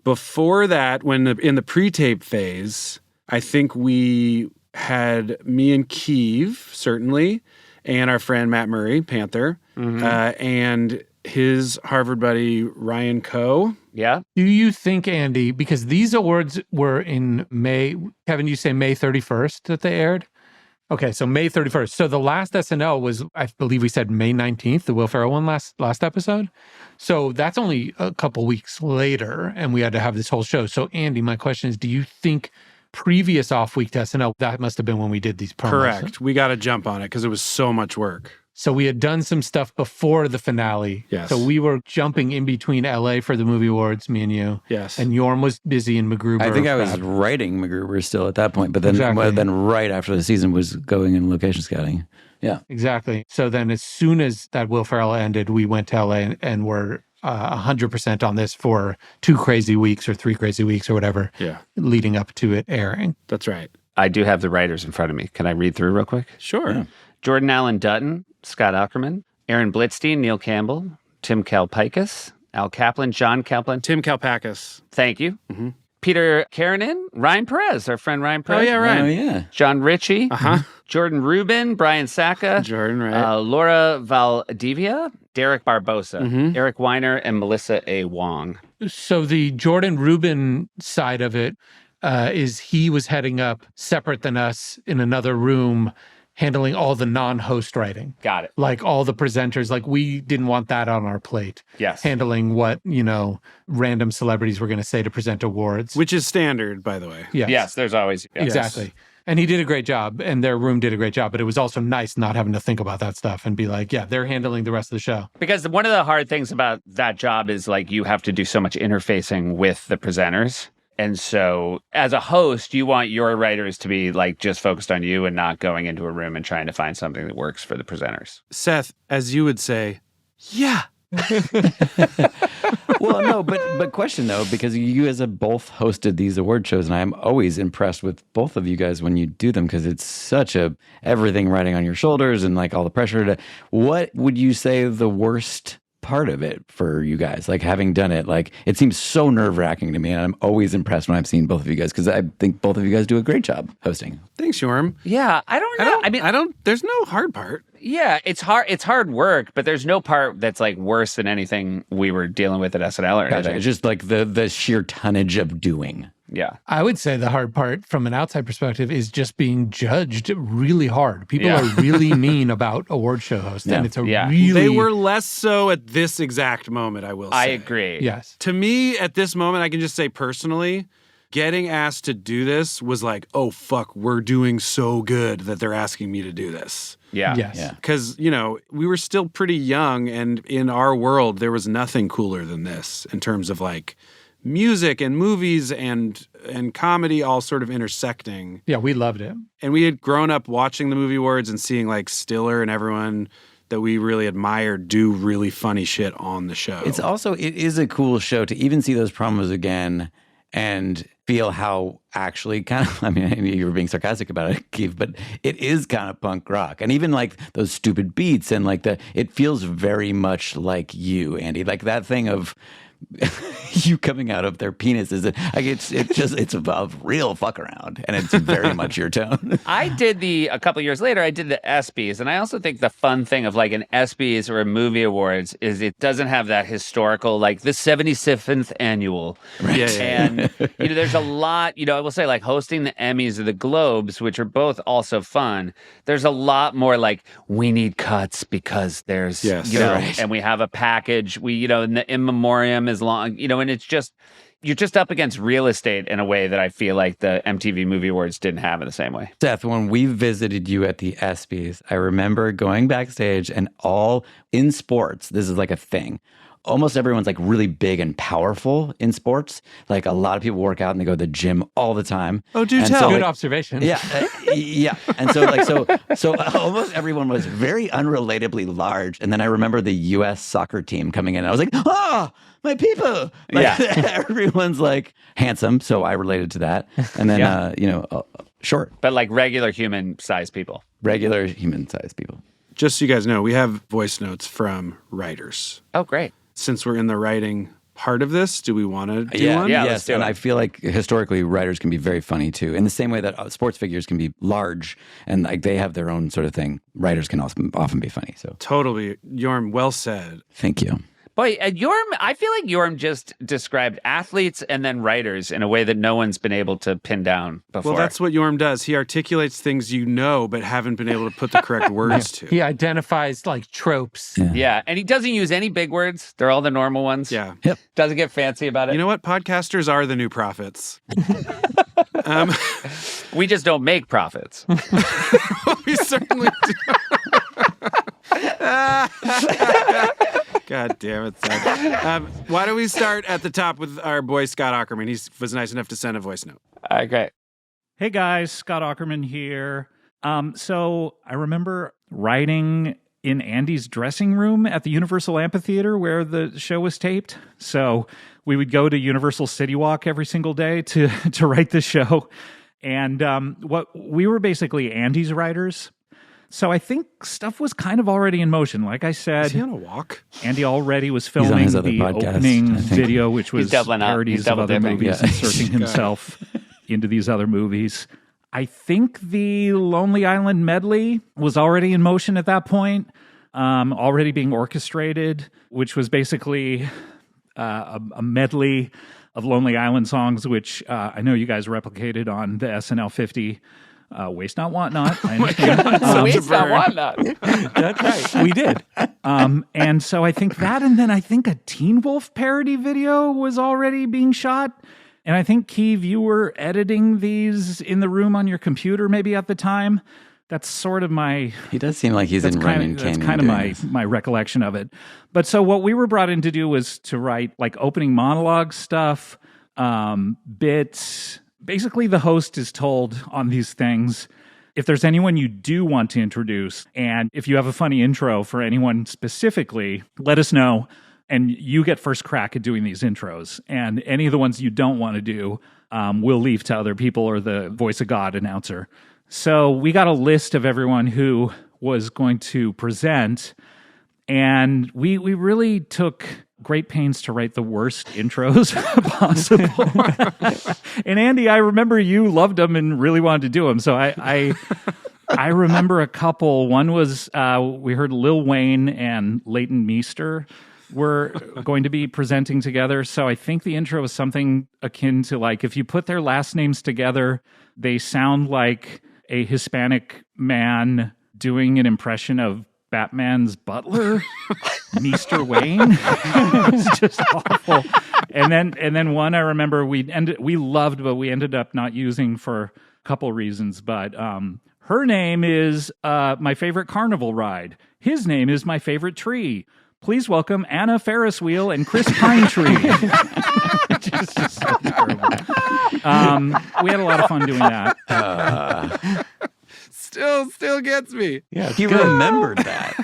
Before that, in the pre-tape phase, I think we had me and Keeve, certainly, and our friend Matt Murray, Panther, and his Harvard buddy Ryan Coe. Yeah. Do you think, Andy, because these awards were in May, Kevin, you say May 31st that they aired? Okay, so May 31st. So the last SNL was, I believe we said May 19th, the Will Ferrell one last episode. So that's only a couple weeks later, and we had to have this whole show. So Andy, my question is, do you think previous off-week to SNL, that must have been when we did these promos? Correct. We got to jump on it because it was so much work. So we had done some stuff before the finale. Yes. So we were jumping in between LA for the movie awards, me and you. Yes. And Yorm was busy in MacGruber. I think I was writing MacGruber still at that point, but then Exactly. then right after the season was going in location scouting. Yeah. Exactly. So then as soon as that Will Ferrell ended, we went to LA and were 100% on this for 2 crazy weeks or 3 crazy weeks or whatever leading up to it airing. That's right. I do have the writers in front of me. Can I read through real quick? Sure. Yeah. Jordan Allen Dutton, Scott Aukerman, Aaron Blitzstein, Neil Campbell, Tim Kalpakis, Al Kaplan, John Kaplan. Tim Kalpakis. Thank you. Mm-hmm. Peter Karanin, Ryan Perez, our friend Ryan Perez. Oh, yeah, Ryan. Oh, yeah. John Ritchie, Uh-huh. Jordan Rubin, Brian Sacca, Jordan, right. Laura Valdivia, Derek Barbosa, Mhm. Eric Weiner, and Melissa A. Wong. So the Jordan Rubin side of it is he was heading up separate than us in another room handling all the non-host writing. Got it. Like all the presenters, like we didn't want that on our plate. Yes. Handling what, random celebrities were going to say to present awards. Which is standard, by the way. Yes, there's always. Yes. Exactly. And he did a great job, and their room did a great job, but it was also nice not having to think about that stuff and be like, yeah, they're handling the rest of the show. Because one of the hard things about that job is like you have to do so much interfacing with the presenters. And so as a host, you want your writers to be like just focused on you and not going into a room and trying to find something that works for the presenters. Seth, as you would say, yeah. Well, no, but question though, because you guys have both hosted these award shows, and I'm always impressed with both of you guys when you do them, because it's such a everything riding on your shoulders and like all the pressure. What would you say the worst part of it for you guys? Like having done it, like it seems so nerve-wracking to me, and I'm always impressed when I've seen both of you guys, because I think both of you guys do a great job hosting. Thanks, Yorm. Yeah, I don't know. There's no hard part. Yeah, it's hard work, but there's no part that's like worse than anything we were dealing with at SNL or anything. It's just like the sheer tonnage of doing. Yeah. I would say the hard part from an outside perspective is just being judged really hard. People are really mean about award show hosts. And it's really... They were less so at this exact moment, I will say. I agree. Yes. To me, at this moment, I can just say personally, getting asked to do this was like, oh, fuck, we're doing so good that they're asking me to do this. Yeah. Yes. Yeah. Because, we were still pretty young, and in our world, there was nothing cooler than this in terms of like music and movies and comedy all sort of intersecting. Yeah, we loved it. And we had grown up watching the movie awards and seeing like Stiller and everyone that we really admired do really funny shit on the show. It is a cool show to even see those promos again and feel how actually kind of, I mean, you were being sarcastic about it, Keith, but it is kind of punk rock. And even like those stupid beats and like it feels very much like you, Andy. Like that thing of you coming out of their penises. Like it's a real fuck around, and it's very much your tone. I did a couple years later, I did the ESPYs, and I also think the fun thing of like an ESPYs or a movie awards is it doesn't have that historical, like the 77th annual. Right. Yeah. And, there's a lot, I will say like hosting the Emmys or the Globes, which are both also fun. There's a lot more like, we need cuts because there's, and we have a package. We, and the in memoriam is long, and it's just, you're just up against real estate in a way that I feel like the MTV Movie Awards didn't have in the same way. Seth, when we visited you at the ESPYs, I remember going backstage and all in sports, this is like a thing. Almost everyone's like really big and powerful in sports. Like a lot of people work out and they go to the gym all the time. Oh, do tell. Good observation. Yeah. Yeah. And so almost everyone was very unrelatably large. And then I remember the U.S. soccer team coming in. And I was like, my people. Like, everyone's like handsome. So I related to that. And then, short. But like regular human-sized people. Regular human-sized people. Just so you guys know, we have voice notes from writers. Oh, great. Since we're in the writing part of this, do we want to do one? Yeah, yes, and I feel like historically writers can be very funny too. In the same way that sports figures can be large and like they have their own sort of thing, writers can also often be funny. So totally, Yorm, well said. Thank you. Boy, I feel like Yorm just described athletes and then writers in a way that no one's been able to pin down before. Well, that's what Yorm does. He articulates things you know but haven't been able to put the correct words to. He identifies like tropes. Yeah, and he doesn't use any big words. They're all the normal ones. Yeah. Yep. Doesn't get fancy about it. You know what? Podcasters are the new prophets. We just don't make profits. We certainly do. God damn it, Seth. Why don't we start at the top with our boy Scott Aukerman? He was nice enough to send a voice note. All right, great. Hey guys, Scott Aukerman here. So I remember writing in Andy's dressing room at the Universal Amphitheater where the show was taped. So we would go to Universal City Walk every single day to write the show. And we were basically Andy's writers. So I think stuff was kind of already in motion. Like I said, is he on a walk? Andy already was filming the podcast, opening video, which was parodies of other dipping. movies, inserting himself into these other movies. I think the Lonely Island medley was already in motion at that point, already being orchestrated, which was basically a medley of Lonely Island songs, which I know you guys replicated on the SNL 50 Waste not, want not. I understand. Waste not, want not. That's right. We did. And so I think that, and then I think a Teen Wolf parody video was already being shot. And I think, Keeve, you were editing these in the room on your computer maybe at the time. That's sort of my... He does seem like he's in Running Canyon. That's kind of my recollection of it. But so what we were brought in to do was to write like opening monologue stuff, bits. Basically, the host is told on these things, if there's anyone you do want to introduce, and if you have a funny intro for anyone specifically, let us know. And you get first crack at doing these intros. And any of the ones you don't want to do, we'll leave to other people or the voice of God announcer. So we got a list of everyone who was going to present. And we really took great pains to write the worst intros possible. And Andy, I remember you loved them and really wanted to do them. So I remember a couple. One was we heard Lil Wayne and Leighton Meester were going to be presenting together. So I think the intro was something akin to like, if you put their last names together, they sound like a Hispanic man doing an impression of Batman's butler, Meester Wayne. It was just awful. And then one I remember we loved, but we ended up not using for a couple reasons. But her name is my favorite carnival ride. His name is my favorite tree. Please welcome Anna Ferris Wheel and Chris Pinetree. Just so terrible. We had a lot of fun doing that. Still gets me. Yeah, he remembered that.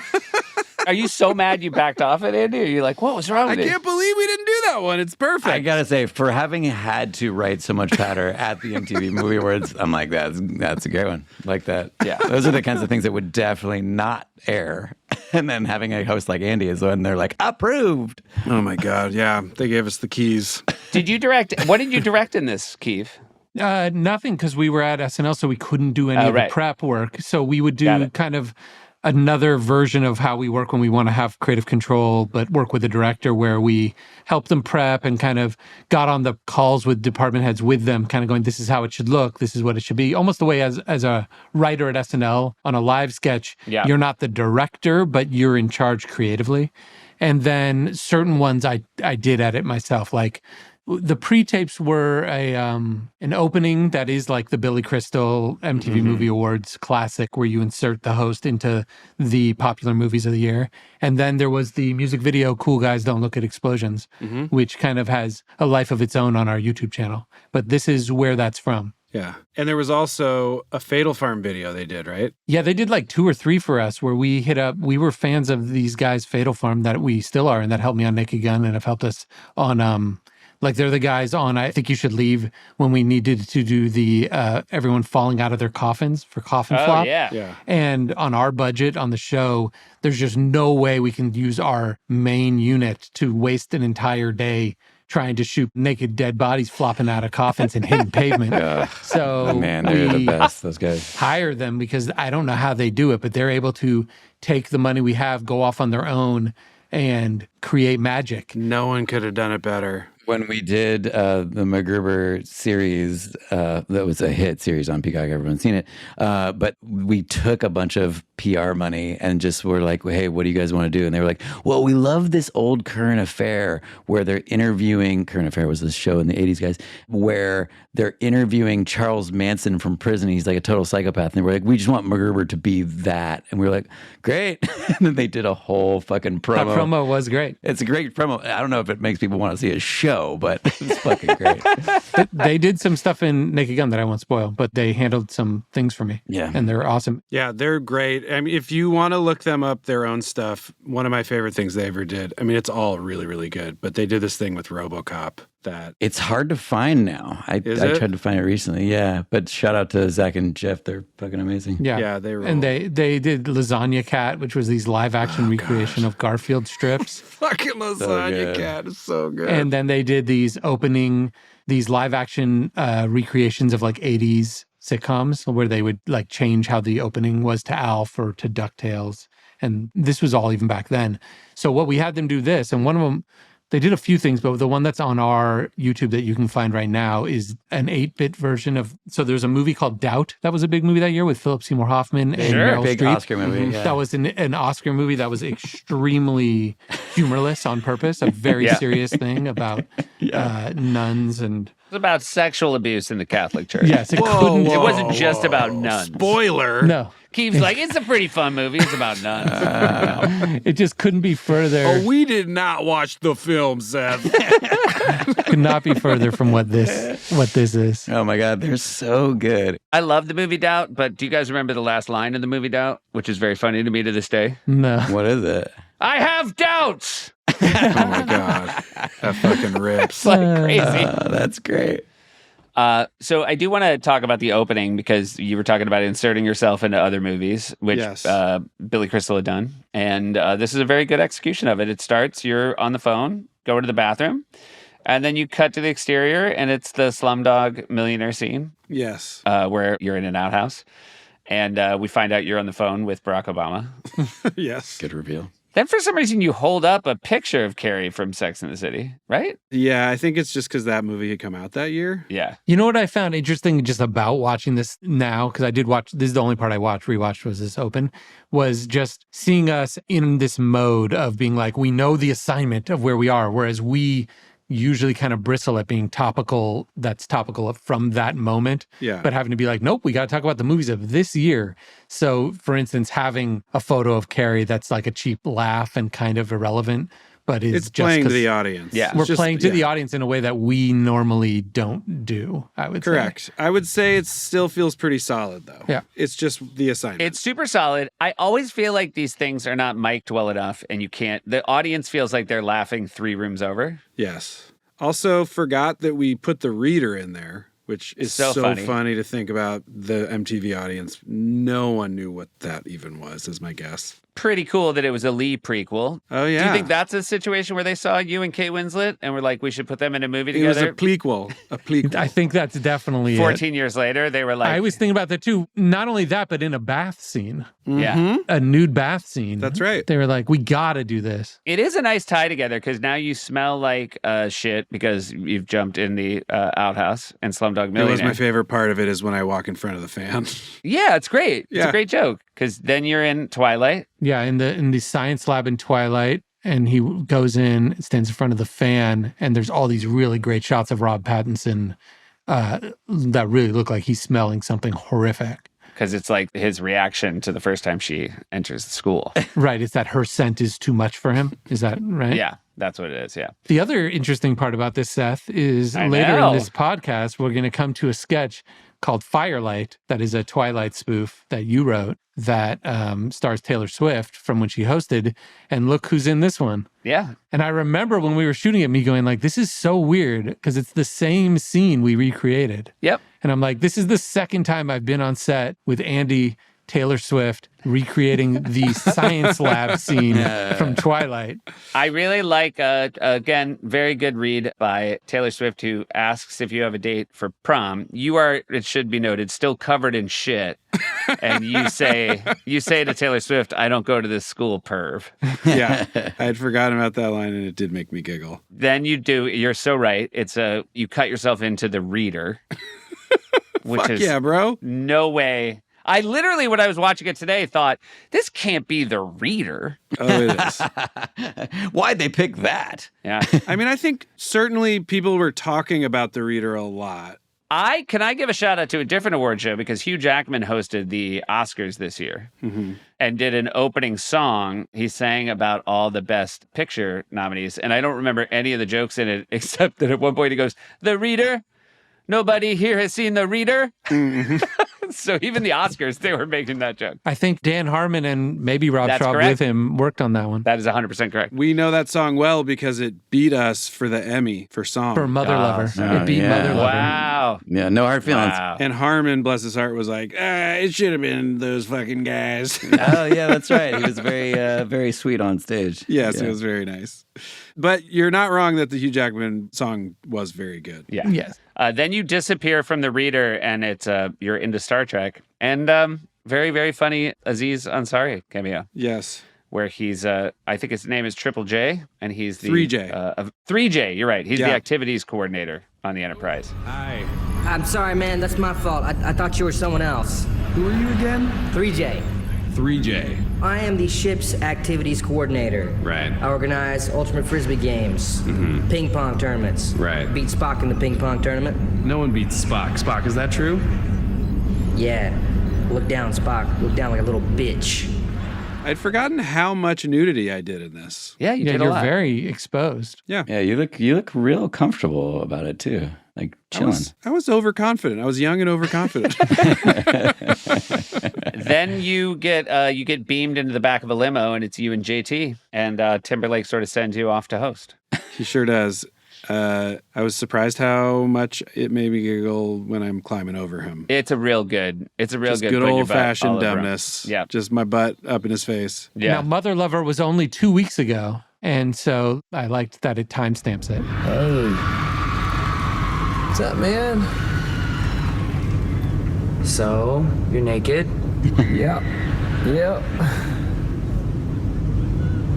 Are you so mad you backed off it, Andy? Or are you like, what was wrong with I it? can't believe we didn't do that one. It's perfect. I gotta say, for having had to write so much patter at the MTV Movie Awards, I'm like, that's a great one. Like that. Yeah. Those are the kinds of things that would definitely not air. And then having a host like Andy is when they're like, approved. Oh my God. Yeah. They gave us the keys. Did you direct? What did you direct in this, Keeve? Nothing, because we were at SNL, so we couldn't do any of the prep work. So we would do kind of another version of how we work when we want to have creative control, but work with the director, where we help them prep and kind of got on the calls with department heads with them, kind of going, this is how it should look, this is what it should be. Almost the way as a writer at SNL on a live sketch, you're not the director, but you're in charge creatively. And then certain ones I did edit myself, like the pre-tapes were an opening that is like the Billy Crystal MTV Movie Awards classic, where you insert the host into the popular movies of the year. And then there was the music video, Cool Guys Don't Look at Explosions, which kind of has a life of its own on our YouTube channel. But this is where that's from. Yeah. And there was also a Fatal Farm video they did, right? Yeah, they did like 2 or 3 for us where we hit up. We were fans of these guys, Fatal Farm, that we still are, and that helped me on Naked Gun and have helped us on... like they're the guys on I Think You Should Leave when we needed to do the everyone falling out of their coffins for Coffin Flop. Yeah. And on our budget on the show, there's just no way we can use our main unit to waste an entire day trying to shoot naked dead bodies flopping out of coffins and hitting pavement. So man, they're the best, those guys. Hire them because I don't know how they do it, but they're able to take the money we have, go off on their own, and create magic. No one could have done it better. When we did the MacGruber series, that was a hit series on Peacock, everyone's seen it, but we took a bunch of PR money and just were like, hey, what do you guys want to do? And they were like, well, we love this old Current Affair where they're interviewing, Current Affair was this show in the 80s, guys, where they're interviewing Charles Manson from prison. He's like a total psychopath. And they were like, we just want MacGruber to be that. And we were like, great. And then they did a whole fucking promo. That promo was great. It's a great promo. I don't know if it makes people want to see a show, but it's fucking great. They did some stuff in Naked Gun that I won't spoil, but they handled some things for me. Yeah. And they're awesome. Yeah, they're great. I mean, if you want to look them up, their own stuff, one of my favorite things they ever did. I mean, it's all really, really good, but they did this thing with RoboCop that... It's hard to find now. I tried to find it recently, yeah. But shout out to Zach and Jeff. They're fucking amazing. Yeah, they rule. And they did Lasagna Cat, which was these live-action recreation of Garfield strips. Fucking Lasagna Cat is so good. And then they did these live-action recreations of like 80s sitcoms where they would like change how the opening was to Alf or to DuckTales. And this was all even back then. So what we had them do this, and one of them, They did a few things, but the one that's on our YouTube that you can find right now is an 8-bit version of. So there's a movie called Doubt that was a big movie that year with Philip Seymour Hoffman and Meryl big Streep. Oscar movie. Yeah. That was an Oscar movie that was extremely humorless on purpose, a very serious thing about nuns and. It was about sexual abuse in the Catholic Church. Yes, it wasn't just about nuns. Spoiler. No. Keith's like, it's a pretty fun movie. It's about nuns. It just couldn't be further. Oh, we did not watch the film, Seth. Could not be further from what this is. Oh my God, they're so good. I love the movie Doubt, but do you guys remember the last line of the movie Doubt, which is very funny to me to this day? No. What is it? I have doubts. Oh my God. That fucking rips. It's like crazy. That's great. So I do want to talk about the opening because you were talking about inserting yourself into other movies, which Billy Crystal had done. And this is a very good execution of it. It starts, you're on the phone, go to the bathroom, and then you cut to the exterior, and it's the Slumdog Millionaire scene. Yes. Where you're in an outhouse. And we find out you're on the phone with Barack Obama. Yes. Good reveal. Then for some reason you hold up a picture of Carrie from Sex and the City, right? Yeah, I think it's just because that movie had come out that year. Yeah. You know what I found interesting just about watching this now, because I did watch, this is the only part I rewatched was this open, was just seeing us in this mode of being like, we know the assignment of where we are, whereas we usually kind of bristle at being topical, that's topical from that moment. Yeah. But having to be like, nope, we got to talk about the movies of this year. So, for instance, having a photo of Carrie that's like a cheap laugh and kind of irrelevant, but is it's just playing to the audience. Yeah. We're playing to the audience in a way that we normally don't do, I would say. Correct. I would say it still feels pretty solid, though. Yeah. It's just the assignment. It's super solid. I always feel like these things are not mic'd well enough, and you can't, the audience feels like they're laughing 3 rooms over. Yes. Also forgot that we put the reader in there, which is so funny to think about the MTV audience. No one knew what that even was, is my guess. Pretty cool that it was a Lee prequel. Oh, yeah. Do you think that's a situation where they saw you and Kate Winslet and were like, we should put them in a movie together? It was a plequel. A plequel. I think that's definitely 14 years later, they were like... I was thinking about that too. Not only that, but in a bath scene. Yeah. A nude bath scene. That's right. They were like, we got to do this. It is a nice tie together because now you smell like shit because you've jumped in the outhouse and Slumdog Millionaire. It was my favorite part of it is when I walk in front of the fan. Yeah, it's great. Yeah. It's a great joke because then you're in Twilight. Yeah, in the science lab in Twilight, and he goes in, stands in front of the fan, and there's all these really great shots of Rob Pattinson that really look like he's smelling something horrific. Because it's like his reaction to the first time she enters the school. Right, it's that her scent is too much for him. Is that right? Yeah, that's what it is, yeah. The other interesting part about this, Seth, is later in this podcast, we're going to come to a sketch called Firelight, that is a Twilight spoof that you wrote that stars Taylor Swift from when she hosted. And look who's in this one. Yeah. And I remember when we were shooting it, me going like, this is so weird because it's the same scene we recreated. Yep. And I'm like, this is the second time I've been on set with Andy, Taylor Swift, recreating the science lab scene from Twilight. I really like, again, very good read by Taylor Swift, who asks if you have a date for prom. You are, it should be noted, still covered in shit. And you say to Taylor Swift, I don't go to this school, perv. Yeah, I had forgotten about that line and it did make me giggle. Then you're so right. It's you cut yourself into the reader. Which Fuck is yeah, bro. No way. I literally, when I was watching it today, thought, this can't be the reader. Oh, it is. Why'd they pick that? Yeah. I mean, I think certainly people were talking about the reader a lot. Can I give a shout out to a different award show because Hugh Jackman hosted the Oscars this year and did an opening song. He sang about all the best picture nominees. And I don't remember any of the jokes in it, except that at one point he goes, the reader? Nobody here has seen the reader? So even the Oscars, they were making that joke. I think Dan Harmon and maybe Rob That's Schaub correct. with him worked on that one. That is 100% correct. We know that song well because it beat us for the Emmy for song. For Mother Lover. It beat Mother Lover. Wow. Yeah, no hard feelings. Wow. And Harmon, bless his heart, was like, it should have been those fucking guys. Oh, yeah, that's right. He was very sweet on stage. Yes, Yeah. it was very nice. But you're not wrong that the Hugh Jackman song was very good. Yeah. Yes. Then you disappear from the reader and it's you're into Star Trek. And very, very funny Aziz Ansari cameo. Yes. where he's I think his name is Triple J, and he's the 3J. 3J. You're right. He's the Yeah. activities coordinator on the Enterprise. Hi. I'm sorry, man. That's my fault. I thought you were someone else. Who are you again? 3J. 3J. I am the ship's activities coordinator. Right. I organize ultimate frisbee games, ping pong tournaments. Right. Beat Spock in the ping pong tournament. No one beats Spock. Spock, is that true? Yeah. Look down, Spock. Look down like a little bitch. I'd forgotten how much nudity I did in this. Yeah, you did a you're lot. very exposed. Yeah. Yeah, you look real comfortable about it too. Like chilling. I was overconfident. I was young and overconfident. Then you get beamed into the back of a limo, and it's you and JT, and Timberlake sort of sends you off to host. He sure does. I was surprised how much it made me giggle when I'm climbing over him. It's a real good. It's a real Just good. good putting your old butt all fashioned over him. dumbness. Yeah. Just my butt up in his face. Yeah. Now, Mother Lover was only 2 weeks ago, and so I liked that it timestamps it. Hey. What's up, man? So, you're naked? Yep.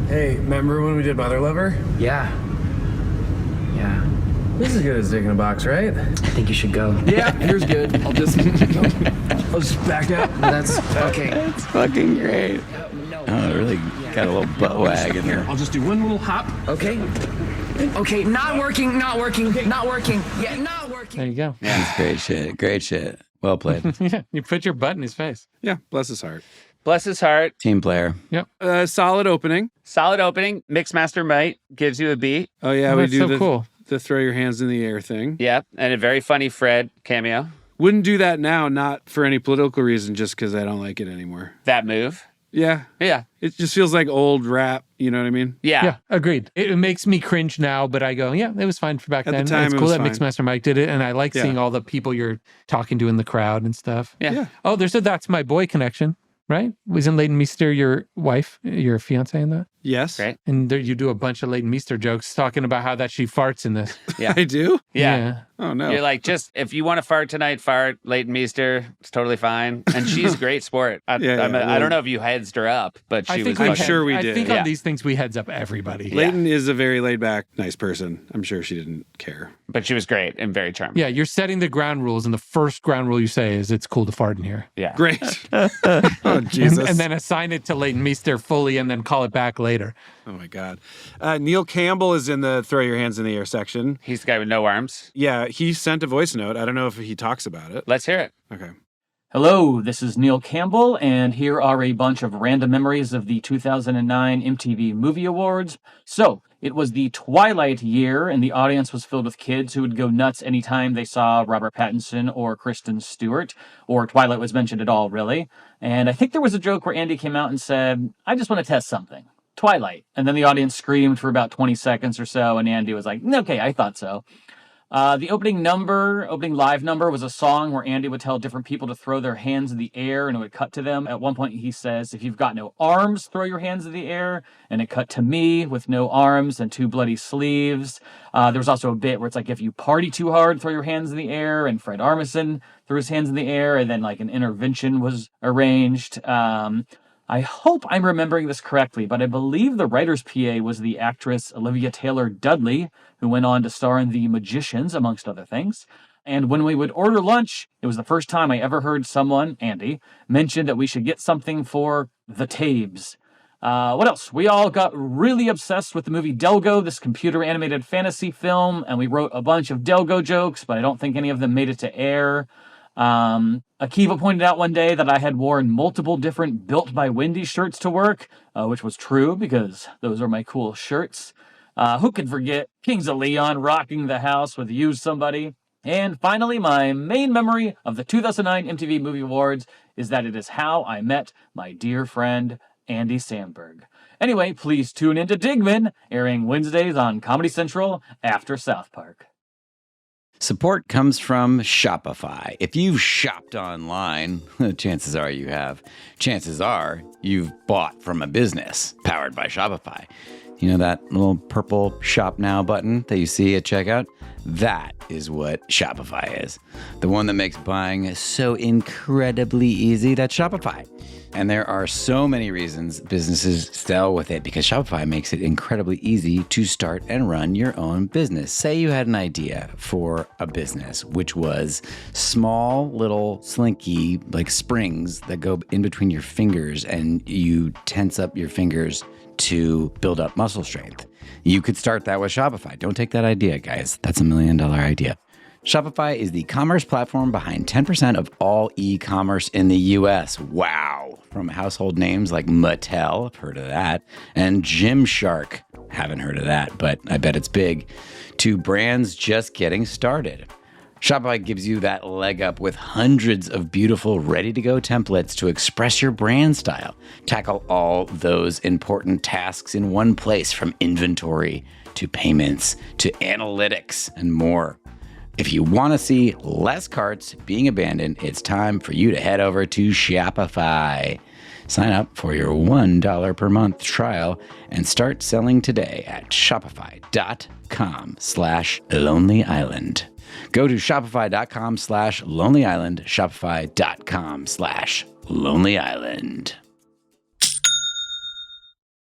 Hey, remember when we did Mother Lover? Yeah. This is good as dick in a box, right? I think you should go. Yeah, here's good. I'll just back up. That's okay. It's fucking great. Oh, it really got a little butt wag in there. I'll just do one little hop. Okay. Okay, not working. Yeah, not working. There you go. That's great shit. Great shit. Well played. Yeah, you put your butt in his face. Yeah, bless his heart. Bless his heart. Team player. Yep. Solid opening. Solid opening. Mixmaster Mike gives you a beat. Oh, yeah, Oh, we that's do so the, cool. the throw your hands in the air thing. Yeah, and a very funny Fred cameo. Wouldn't do that now, not for any political reason, just because I don't like it anymore. That move. Yeah. Yeah. It just feels like old rap. You know what I mean? Yeah. Agreed. It makes me cringe now, but I go, yeah, it was fine for back At the then. time, It's it cool was that fine. Mixmaster Mike did it, and I like Yeah. seeing all the people you're talking to in the crowd and stuff. Yeah. Oh, there's a That's My Boy connection, right? Wasn't Leighton Meester your wife, your fiance in that? Yes. Great. And there you do a bunch of Leighton Meester jokes talking about how that she farts in this. Yeah. I do? Yeah. Oh, no. You're like, just if you want to fart tonight, fart. Leighton Meester, it's totally fine. And she's a great sport. I don't know if you headsed her up, but she was. I'm sure we did. I think on these things we heads up everybody. Leighton is a very laid back, nice person. I'm sure she didn't care. But she was great and very charming. Yeah, you're setting the ground rules, and the first ground rule you say is it's cool to fart in here. Yeah. Great. Oh, Jesus. And then assign it to Leighton Meester fully and then call it back later. Oh, my God. Neil Campbell is in the throw your hands in the air section. He's the guy with no arms. Yeah, he sent a voice note. I don't know if he talks about it. Let's hear it. Okay. Hello, this is Neil Campbell, and here are a bunch of random memories of the 2009 MTV Movie Awards. So, it was the Twilight year, and the audience was filled with kids who would go nuts anytime they saw Robert Pattinson or Kristen Stewart, or Twilight was mentioned at all, really. And I think there was a joke where Andy came out and said, I just want to test something. Twilight. And then the audience screamed for about 20 seconds or so, and Andy was like, okay, I thought so. The opening live number, was a song where Andy would tell different people to throw their hands in the air, and it would cut to them. At one point, he says, if you've got no arms, throw your hands in the air. And it cut to me with no arms and 2 bloody sleeves. There was also a bit where it's like, if you party too hard, throw your hands in the air. And Fred Armisen threw his hands in the air, and then like an intervention was arranged. I hope I'm remembering this correctly, but I believe the writer's PA was the actress Olivia Taylor-Dudley, who went on to star in The Magicians, amongst other things. And when we would order lunch, it was the first time I ever heard someone, Andy, mention that we should get something for the Tabes. What else? We all got really obsessed with the movie Delgo, this computer-animated fantasy film, and we wrote a bunch of Delgo jokes, but I don't think any of them made it to air. Akiva pointed out one day that I had worn multiple different Built by Wendy shirts to work, which was true because those are my cool shirts. Who could forget Kings of Leon rocking the house with You Somebody? And finally, my main memory of the 2009 MTV Movie Awards is that it is how I met my dear friend Andy Samberg. Anyway, please tune into Digman, airing Wednesdays on Comedy Central after South Park. Support comes from Shopify. If you've shopped online, chances are you have. Chances are you've bought from a business powered by Shopify. You know that little purple Shop Now button that you see at checkout? That is what Shopify is. The one that makes buying so incredibly easy. That's Shopify. And there are so many reasons businesses sell with it because Shopify makes it incredibly easy to start and run your own business. Say you had an idea for a business, which was small little slinky like springs that go in between your fingers and you tense up your fingers to build up muscle strength. You could start that with Shopify. Don't take that idea, guys. That's $1 million idea. Shopify is the commerce platform behind 10% of all e-commerce in the U.S. Wow. From household names like Mattel, I've heard of that, and Gymshark, haven't heard of that, but I bet it's big, to brands just getting started. Shopify gives you that leg up with hundreds of beautiful, ready-to-go templates to express your brand style. Tackle all those important tasks in one place, from inventory to payments to analytics and more. If you want to see less carts being abandoned, it's time for you to head over to Shopify. Sign up for your $1 per month trial and start selling today at shopify.com/Lonely Island. Go to shopify.com/Lonely Island, shopify.com/Lonely Island.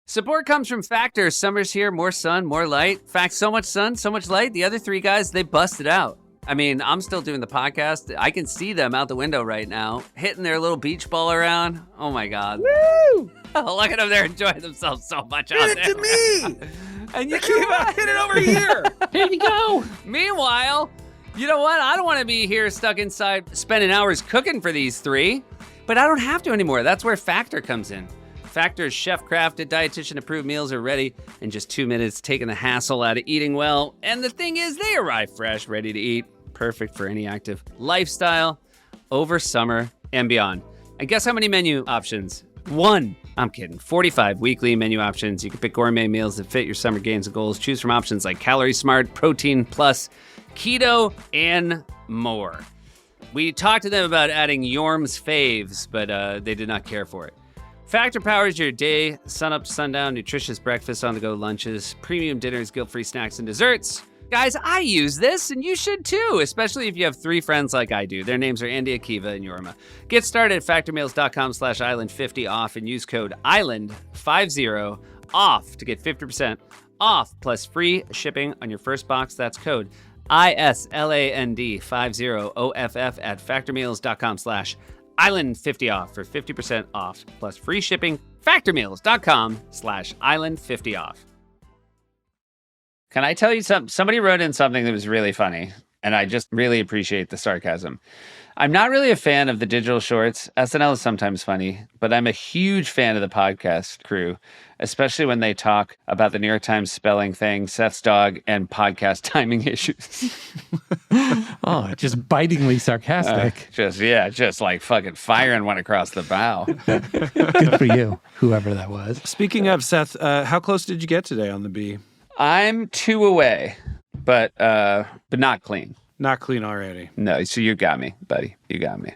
Support comes from Factor. Summer's here, more sun, more light. In fact, so much sun, so much light. The other three guys, they busted out. I mean, I'm still doing the podcast. I can see them out the window right now, hitting their little beach ball around. Oh my God. Woo! Look at them, they're enjoying themselves so much out there. Hit it to me! And you keep hit it over here! Here you go. Meanwhile, you know what? I don't want to be here stuck inside spending hours cooking for these three, but I don't have to anymore. That's where Factor comes in. Factor's chef-crafted, dietitian-approved meals are ready in just 2 minutes, taking the hassle out of eating well. And the thing is, they arrive fresh, ready to eat, perfect for any active lifestyle over summer and beyond. And guess how many menu options? 1. I'm kidding. 45 weekly menu options. You can pick gourmet meals that fit your summer gains and goals. Choose from options like Calorie Smart, Protein Plus, Keto, and more. We talked to them about adding Yorm's faves, but they did not care for it. Factor powers your day, sun up to sundown, nutritious breakfast, on-the-go lunches, premium dinners, guilt-free snacks, and desserts. Guys, I use this, and you should too, especially if you have 3 friends like I do. Their names are Andy, Akiva, and Yorma. Get started at factormeals.com/island50 off and use code ISLAND50 off to get 50% off plus free shipping on your first box. That's code ISLAND50 OFF at factormeals.com/island50 off for 50% off plus free shipping. Factormeals.com/island50 off. Can I tell you something? Somebody wrote in something that was really funny, and I just really appreciate the sarcasm. I'm not really a fan of the digital shorts. SNL is sometimes funny, but I'm a huge fan of the podcast crew, especially when they talk about the New York Times spelling thing, Seth's dog, and podcast timing issues. Oh, just bitingly sarcastic. Just like fucking firing one across the bow. Good for you, whoever that was. Speaking of, Seth, how close did you get today on the bee? I'm 2 away, but not clean. Not clean already. No, so you got me, buddy. You got me.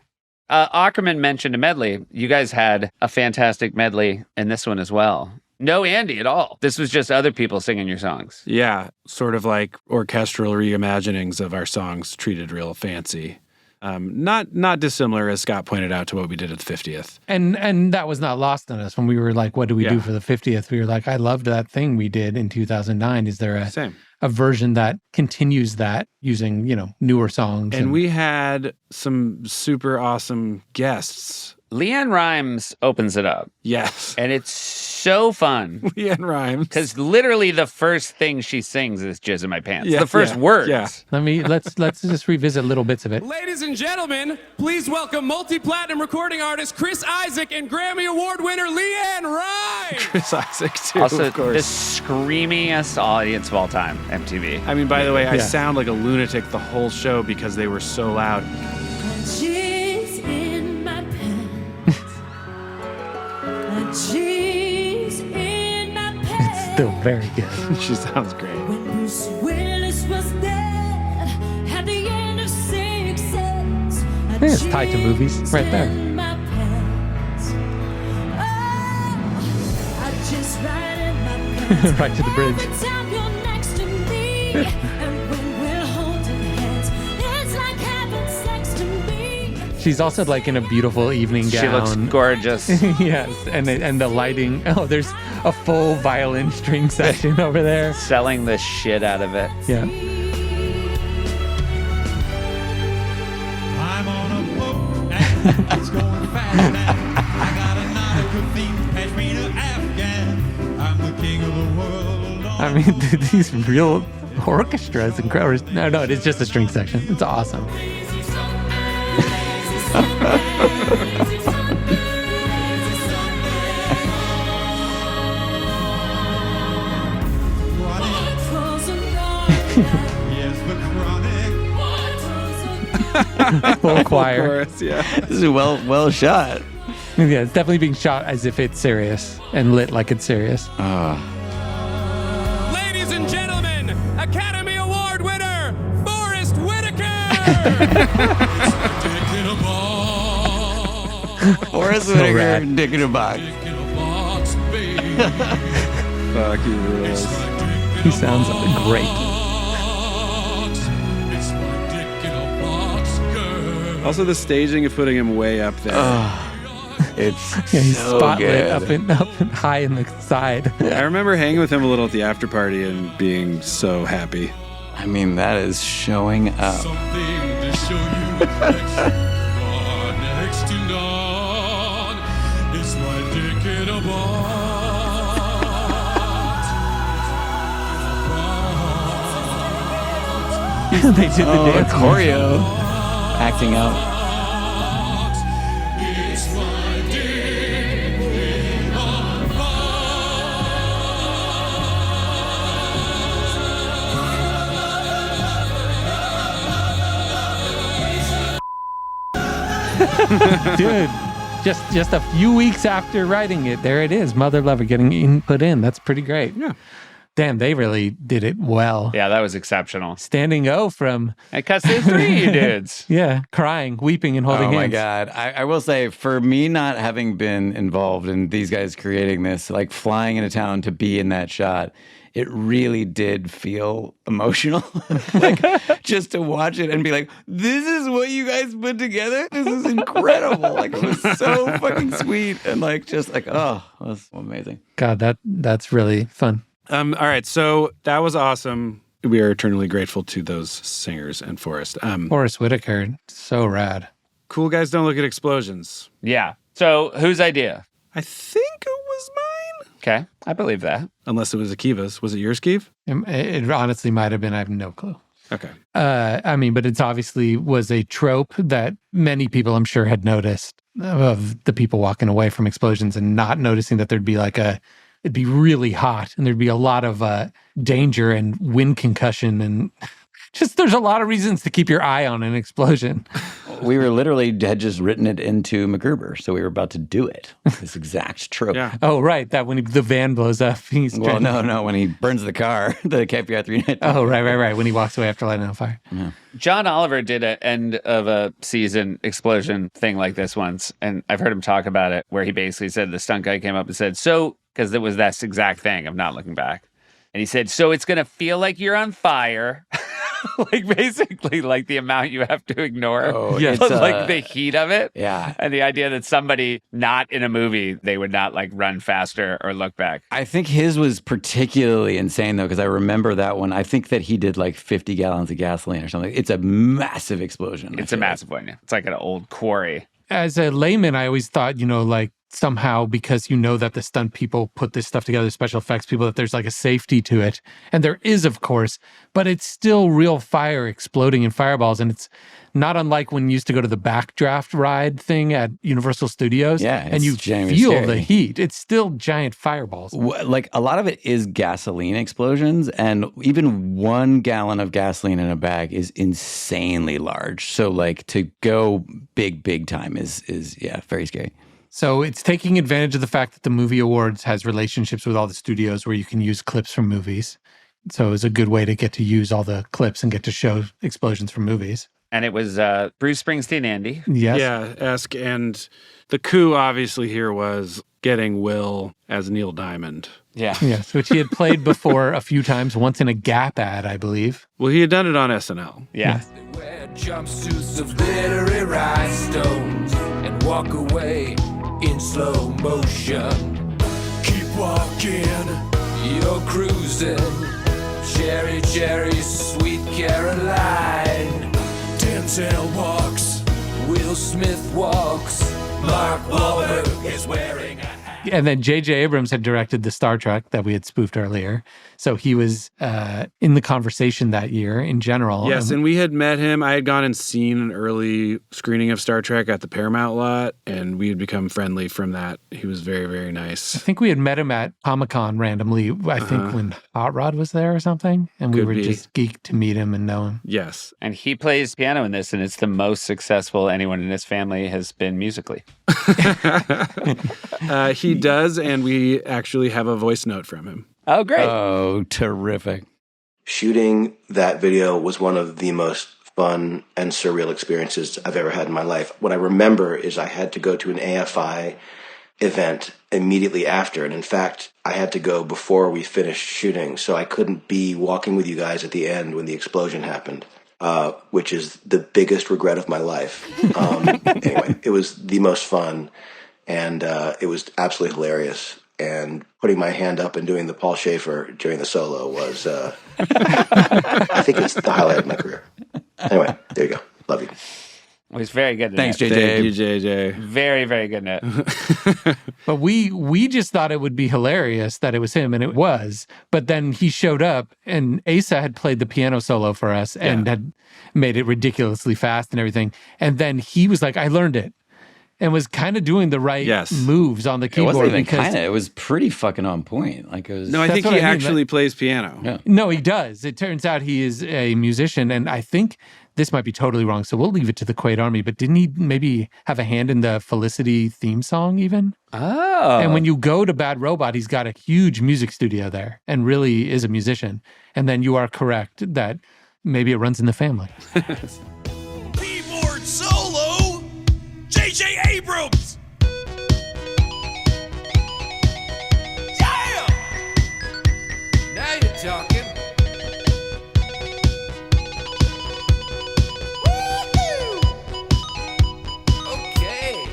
Ackerman mentioned a medley. You guys had a fantastic medley in this one as well. No Andy at all. This was just other people singing your songs. Yeah, sort of like orchestral reimaginings of our songs treated real fancy. Not dissimilar, as Scott pointed out, to what we did at the 50th. And that was not lost on us when we were like, what do we do for the 50th? We were like, I loved that thing we did in 2009. Is there a version that continues that using, newer songs? And we had some super awesome guests. LeAnn Rimes opens it up. Yes. And it's so fun. LeAnn Rimes. Because literally the first thing she sings is "Jizz in my pants." The first words. Yeah. Let's just revisit little bits of it. Ladies and gentlemen, please welcome multi-platinum recording artist Chris Isaak and Grammy Award winner LeAnn Rimes. Chris Isaak, too, also, of course. The screamingest audience of all time, MTV. I mean, by the way, I sound like a lunatic the whole show because they were so loud. Jizz in my pants. Jizz in my pants. It's still very good. She sounds great. When Bruce Willis was dead at the end of 6 Sense. I think it's tied to movies right there. Right to the bridge. She's also like in a beautiful evening gown. She looks gorgeous. Yes, and the lighting. Oh, there's a full violin string section over there. Selling the shit out of it. Yeah. I'm on a boat and it's going fast now. I got another good thing, catch me to Afghan. I'm the king of the world. I mean, these real orchestras incredible. No, it's just a string section. It's awesome. Little choir. Chorus, yeah. This is well shot. Yeah, it's definitely being shot as if it's serious and lit like it's serious. Ladies and gentlemen, Academy Award winner, Forest Whitaker! Forest So Whitaker, rad. dick in a box. Fuck, he rules. He sounds great. Also, the staging of putting him way up there. It's Yeah, he's so spotlit good. up and high in the side. I remember hanging with him a little at the after party and being so happy. I mean, that is showing up. Next to none. It's my dick in a They did the dance choreo. Acting out. It's my dick in Dude, just a few weeks after writing it, there it is. Mother Lover getting put in. That's pretty great. Yeah. Damn, they really did it well. Yeah, that was exceptional. Standing O from... I cussed the three you dudes. Yeah, crying, weeping, and holding Oh my hands. God. I will say, for me not having been involved in these guys creating this, like flying into town to be in that shot, it really did feel emotional. Like just to watch it and be like, this is what you guys put together? This is incredible. Like it was so fucking sweet. And like, just like, oh, it was amazing. God, that's really fun. All right, so that was awesome. We are eternally grateful to those singers and Forrest. Forest Whitaker, so rad. Cool guys don't look at explosions. Yeah. So whose idea? I think it was mine. Okay, I believe that. Unless it was Akiva's. Was it yours, Keith? It honestly might have been. I have no clue. Okay. I mean, but it's obviously was a trope that many people, I'm sure, had noticed of the people walking away from explosions and not noticing that there'd be like it'd be really hot and there'd be a lot of danger and wind concussion and just there's a lot of reasons to keep your eye on an explosion. We were literally had just written it into MacGruber, so we were about to do it. This exact trope. Yeah. Oh, right. That when the van blows up, he's Well, trying no, when he burns the car, the KPI 3 Oh, right. When he walks away after lighting on fire. Yeah. John Oliver did an end of a season explosion thing like this once, and I've heard him talk about it, where he basically said the stunt guy came up and said, so, because it was that exact thing of not looking back. And he said, so it's going to feel like you're on fire. Like basically like the amount you have to ignore. Oh, yes. But like the heat of it. Yeah. And the idea that somebody not in a movie, they would not like run faster or look back. I think his was particularly insane though, because I remember that one. I think that he did like 50 gallons of gasoline or something. It's a massive explosion. It's a massive one. It's like an old quarry. As a layman, I always thought, like somehow because that the stunt people put this stuff together, special effects people, that there's like a safety to it. And there is, of course, but it's still real fire exploding in fireballs. And it's not unlike when you used to go to the backdraft ride thing at Universal Studios. Yeah. And you feel the heat. It's still giant fireballs. Like a lot of it is gasoline explosions, and even 1 gallon of gasoline in a bag is insanely large. So like to go big time is very scary. So it's taking advantage of the fact that the Movie Awards has relationships with all the studios where you can use clips from movies. So it was a good way to get to use all the clips and get to show explosions from movies. And it was Bruce Springsteen, Andy. Yes. Yeah, and the coup obviously here was getting Will as Neil Diamond. Yeah. Yes, which he had played before a few times, once in a Gap ad, I believe. Well, he had done it on SNL. Yeah. Wear jumpsuits of glittery rhinestones and walk away in slow motion. Keep walking, you're cruising. Cherry, cherry, sweet Caroline. Denzel walks, Will Smith walks. Mark Wahlberg is wearing a hat. And then J.J. Abrams had directed the Star Trek that we had spoofed earlier. So he was in the conversation that year in general. Yes, and we had met him. I had gone and seen an early screening of Star Trek at the Paramount lot, and we had become friendly from that. He was very, very nice. I think we had met him at Comic-Con randomly, I think when Hot Rod was there or something. And we Could were be. just geeked to meet him and know him. Yes. And he plays piano in this, and it's the most successful anyone in his family has been musically. He does, and we actually have a voice note from him. Oh, great. Oh, terrific. Shooting that video was one of the most fun and surreal experiences I've ever had in my life. What I remember is I had to go to an AFI event immediately after. And in fact, I had to go before we finished shooting. So I couldn't be walking with you guys at the end when the explosion happened, which is the biggest regret of my life. Anyway, it was the most fun. And it was absolutely hilarious. And putting my hand up and doing the Paul Schaefer during the solo was, I think it's the highlight of my career. Anyway, there you go. Love you. Well, he's very good at Thanks, it. JJ. Thank you, JJ. Very, very good at it. But we just thought it would be hilarious that it was him, and it was. But then he showed up, and Asa had played the piano solo for us and had made it ridiculously fast and everything. And then he was like, I learned it. And was kind of doing the right moves on the keyboard. It wasn't even because kind of. It was pretty fucking on point. Like it was. No, I think he actually plays piano. Yeah. No, he does. It turns out he is a musician, and I think this might be totally wrong, so we'll leave it to the Quaid Army, but didn't he maybe have a hand in the Felicity theme song even? Oh. And when you go to Bad Robot, he's got a huge music studio there and really is a musician. And then you are correct that maybe it runs in the family. Keyboard solo, J.J. Abrams. Yeah! Now you're talking. Woo-hoo! Okay.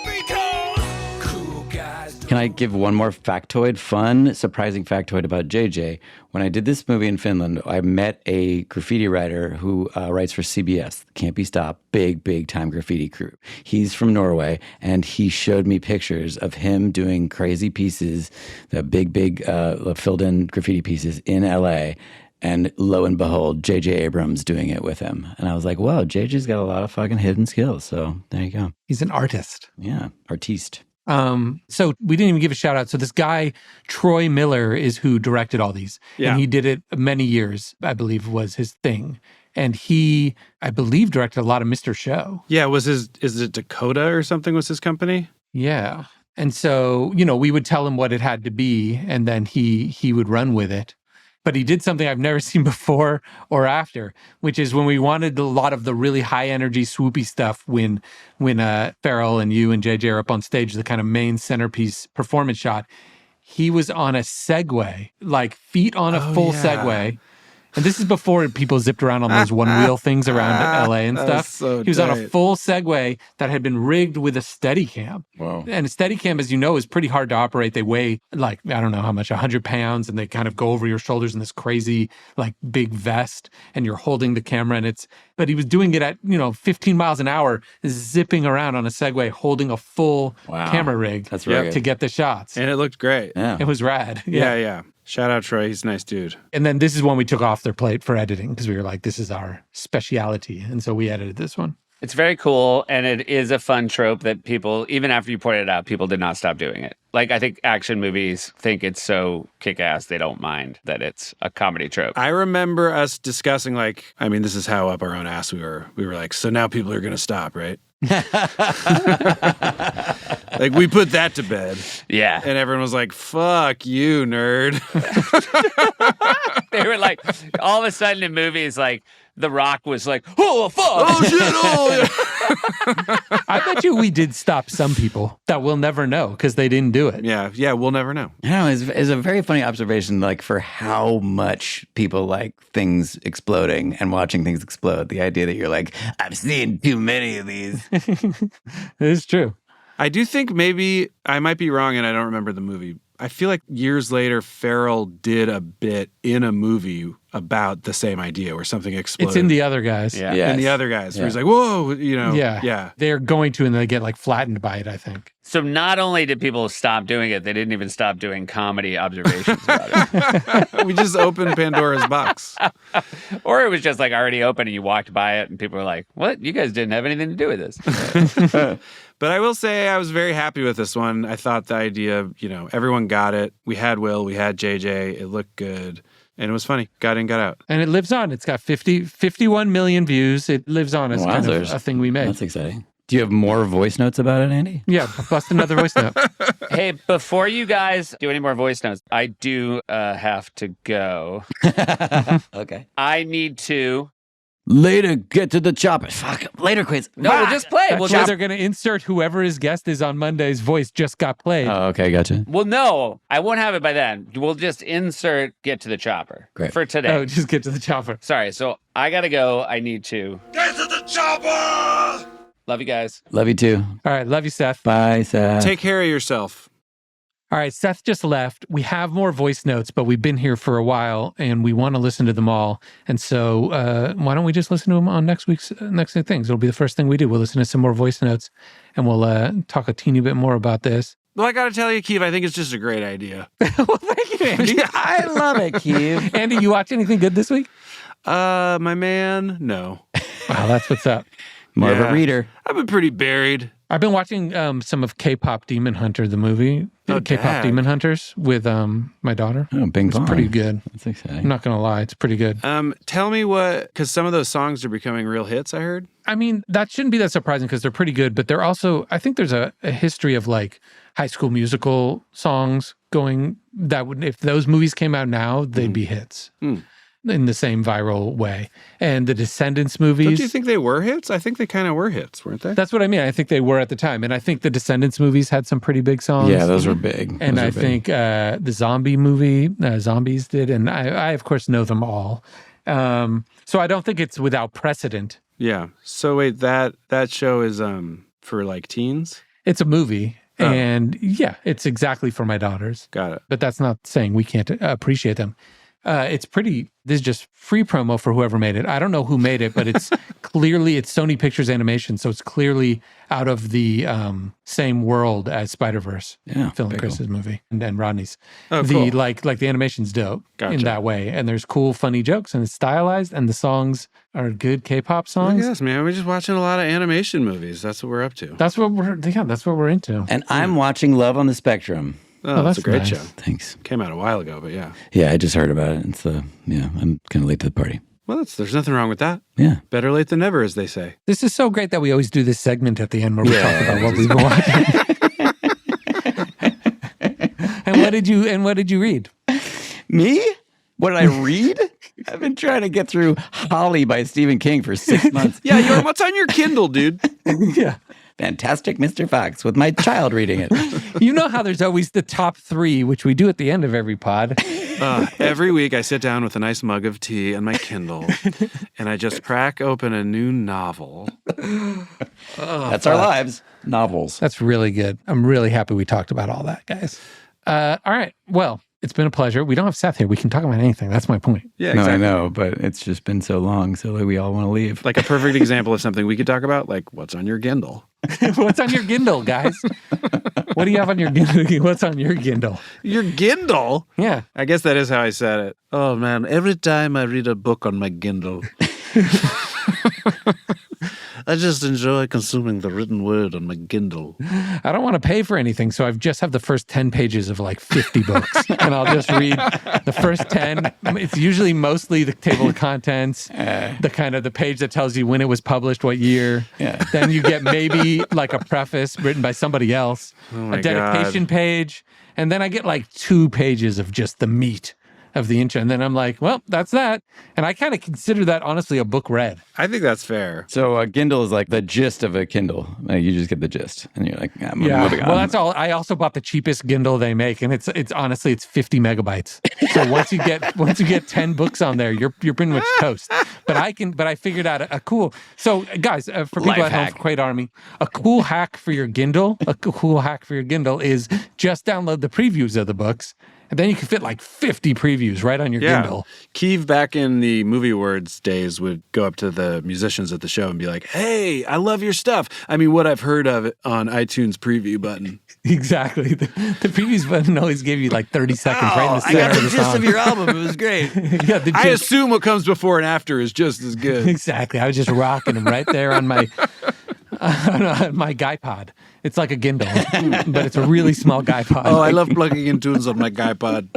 Because cool guys. Can I give one more factoid, fun, surprising factoid about JJ? When I did this movie in Finland, I met a graffiti writer who writes for CBS, Can't Be Stopped, big time graffiti crew. He's from Norway, and he showed me pictures of him doing crazy pieces, the big filled-in graffiti pieces in LA. And lo and behold, J.J. Abrams doing it with him. And I was like, wow, JJ's got a lot of fucking hidden skills. So there you go. He's an artist. Yeah, artiste. So we didn't even give a shout out. So this guy, Troy Miller, is who directed all these. Yeah. And he did it many years, I believe was his thing. And he, I believe, directed a lot of Mr. Show. Yeah, is it Dakota or something was his company? Yeah. And so, we would tell him what it had to be, and then he would run with it. But he did something I've never seen before or after, which is when we wanted a lot of the really high energy, swoopy stuff when Farrell and you and JJ are up on stage, the kind of main centerpiece performance shot, he was on a Segway, like feet on a full Segway. And this is before people zipped around on those one-wheel things around LA and stuff. So he was on a tight. full Segway that had been rigged with a Steadicam. Wow. And a Steadicam, as you know, is pretty hard to operate. They weigh, like, I don't know how much, 100 pounds, and they kind of go over your shoulders in this crazy, like, big vest, and you're holding the camera, but he was doing it at, 15 miles an hour, zipping around on a Segway, holding a full camera rig That's right. to get the shots. And it looked great. Yeah. It was rad. Yeah. Shout out Troy. He's a nice dude. And then this is one we took off their plate for editing because we were like, this is our speciality. And so we edited this one. It's very cool, and it is a fun trope that people, even after you pointed it out, people did not stop doing it. Like, I think action movies think it's so kick-ass, they don't mind that it's a comedy trope. I remember us discussing, this is how up our own ass we were. We were like, so now people are going to stop, right? Like, we put that to bed. Yeah. And everyone was like, fuck you, nerd. They were like, all of a sudden in movies, like, The Rock was like, oh, fuck. Oh, shit. Oh, yeah. I bet you we did stop some people that we'll never know because they didn't do it. Yeah, we'll never know. I know, it's a very funny observation, like for how much people like things exploding and watching things explode. The idea that you're like, I've seen too many of these. It is true. I do think maybe I might be wrong and I don't remember the movie. I feel like years later, Farrell did a bit in a movie about the same idea where something exploded. It's in The Other Guys. Yeah, in The Other Guys, where he's like, whoa, Yeah. They're going to, and they get like flattened by it, I think. So not only did people stop doing it, they didn't even stop doing comedy observations about it. We just opened Pandora's box. Or it was just like already open and you walked by it and people were like, what? You guys didn't have anything to do with this. But I will say I was very happy with this one. I thought the idea, everyone got it. We had Will, we had JJ. It looked good. And it was funny. Got in, got out. And it lives on. It's got 51 million views. It lives on as kind of a thing we made. That's exciting. Do you have more voice notes about it, Andy? Yeah, bust another voice note. Hey, before you guys do any more voice notes, I do have to go. Okay. I need to... Later, get to the chopper. Fuck, later quiz. No, we'll just play. That's why they're going to insert whoever his guest is on Monday's voice just got played. Oh, okay, gotcha. Well, no, I won't have it by then. We'll just insert get to the chopper. Great. For today. Oh, just get to the chopper. Sorry, so I got to go. I need to... Get to the chopper! Love you guys. Love you too. All right, love you, Seth. Bye, Seth. Take care of yourself. All right, Seth just left. We have more voice notes, but we've been here for a while, and we want to listen to them all. And so why don't we just listen to them on next week's Next Big Things? It'll be the first thing we do. We'll listen to some more voice notes, and we'll talk a teeny bit more about this. Well, I got to tell you, Keith, I think it's just a great idea. Well, thank you, Andy. I love it, Keith. Andy, you watch anything good this week? My man, no. Wow, that's what's up. More of a reader. I've been pretty buried. I've been watching some of K-pop Demon Hunter, the movie. K-pop Demon Hunters with my daughter. Oh, Bing Bong. It's pretty good. That's exciting. I'm not going to lie. It's pretty good. Tell me because some of those songs are becoming real hits, I heard. I mean, that shouldn't be that surprising because they're pretty good, but they're also, I think there's a history of like High School Musical songs going that would, if those movies came out now, they'd be hits. In the same viral way. And the Descendants movies. Don't you think they were hits? I think they kind of were hits, weren't they? That's what I mean. I think they were at the time. And I think the Descendants movies had some pretty big songs. Yeah, those were big. And I think the zombie movie, Zombies did. And I, of course, know them all. So I don't think it's without precedent. Yeah. So wait, that show is for like teens? It's a movie. Oh. And yeah, it's exactly for my daughters. Got it. But that's not saying we can't appreciate them. It's pretty, this is just free promo for whoever made it. I don't know who made it, but it's clearly, it's Sony Pictures Animation, so it's clearly out of the same world as Spider-Verse, Phil and Chris's movie, and Rodney's. Oh, cool. Like the animation's dope in Gotcha. that way, and there's cool, funny jokes, and it's stylized, and the songs are good K-pop songs. Yes, man, we're just watching a lot of animation movies. That's what we're up to. That's what we're into. And I'm watching Love on the Spectrum. Oh, that's a great nice. show. Thanks. Came out a while ago, but yeah. Yeah, I just heard about it. It's I'm kind of late to the party. Well, there's nothing wrong with that. Yeah. Better late than never, as they say. This is so great that we always do this segment at the end where we talk about what we've been watching. And what did you read? Me? What did I read? I've been trying to get through Holly by Stephen King for 6 months. Yeah, what's on your Kindle, dude? Yeah. Fantastic Mr. Fox with my child reading it. You know how there's always the top 3, which we do at the end of every pod. Every week I sit down with a nice mug of tea and my Kindle, and I just crack open a new novel. That's our lives. Novels. That's really good. I'm really happy we talked about all that, guys. All right. Well, it's been a pleasure. We don't have Seth here. We can talk about anything. That's my point. Yeah, No, exactly. I know, but it's just been so long, so we all want to leave. Like a perfect example of something we could talk about, like what's on your Kindle. What's on your Kindle, guys? What do you have on your Kindle? What's on your Kindle? Your Kindle? Yeah. I guess that is how I said it. Oh, man. Every time I read a book on my Kindle, I just enjoy consuming the written word on my Kindle. I don't want to pay for anything, so I just have the first 10 pages of like 50 books, and I'll just read the first 10. It's usually mostly the table of contents, the page that tells you when it was published, what year. Yeah. Then you get maybe like a preface written by somebody else, Oh my a dedication God. page, and then I get like 2 pages of just the meat of the intro. And then I'm like, well, that's that. And I kind of consider that honestly a book read. I think that's fair. So a Kindle is like the gist of a Kindle. Like you just get the gist, and you're like, I'm moving on. Well, that's all. I also bought the cheapest Kindle they make, and it's honestly it's 50 megabytes. So once you get 10 books on there, you're pretty much toast. But I figured out a cool. So guys, for people Life at home, hack. for Crate Army, a cool hack for your Kindle is just download the previews of the books. And then you can fit like 50 previews right on your Kindle. Keeve, back in the movie awards days, would go up to the musicians at the show and be like, hey, I love your stuff. I mean, what I've heard of it on iTunes preview button. Exactly. The previews button always gave you like 30 seconds right in the center I got of the the gist song. of your album. It was great. Yeah, the I gist. assume what comes before and after is just as good. Exactly. I was just rocking them right there on my GuyPod. It's like a Kindle, but it's a really small GuyPod. Oh, I love plugging in tunes on my GuyPod.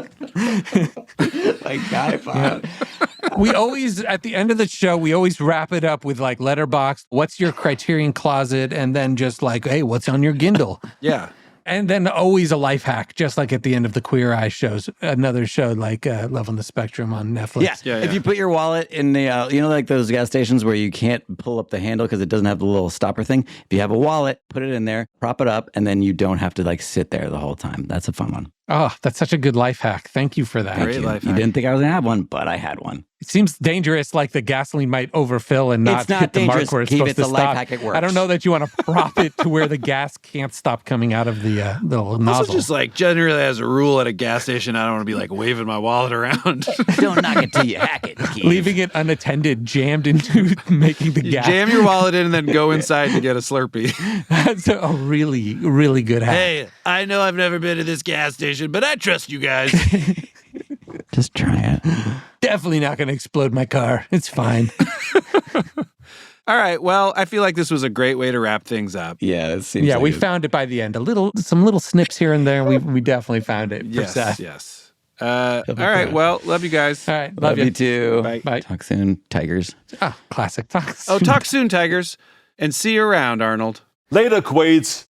My GuyPod. Yeah. We always, at the end of the show, we always wrap it up with like letterbox. What's your Criterion Closet? And then just like, hey, what's on your Kindle? Yeah. And then always a life hack, just like at the end of the Queer Eye shows, another show like Love on the Spectrum on Netflix. Yeah. If you put your wallet in the, like those gas stations where you can't pull up the handle because it doesn't have the little stopper thing. If you have a wallet, put it in there, prop it up, and then you don't have to like sit there the whole time. That's a fun one. Oh, that's such a good life hack. Thank you for that. Thank you. life You hack. didn't think I was going to have one, but I had one. It seems dangerous, like the gasoline might overfill and not It's not hit the mark dangerous, where it's Keith. supposed It's to a life stop. hack. It works. I don't know that you want to prop it to where the gas can't stop coming out of the little nozzle. Also, just like generally as a rule at a gas station, I don't want to be like waving my wallet around. Don't knock it till you hack it, Keith. Leaving it unattended, jammed into making the You gas. jam your wallet in and then go inside to get a Slurpee. That's a really, really good hack. Hey, I know I've never been to this gas station, but I trust you guys. Just try it. Definitely not going to explode my car. It's fine. All right. Well, I feel like this was a great way to wrap things up. Yeah, it seems Yeah, like we it. found it by the end. Some little snips here and there. We definitely found it. for Yes, Seth. yes. All right. Well, love you guys. All right. Love you too. Bye. Bye. Talk soon, Tigers. Ah, classic. Oh, talk soon, Tigers. And see you around, Arnold. Later, Quades.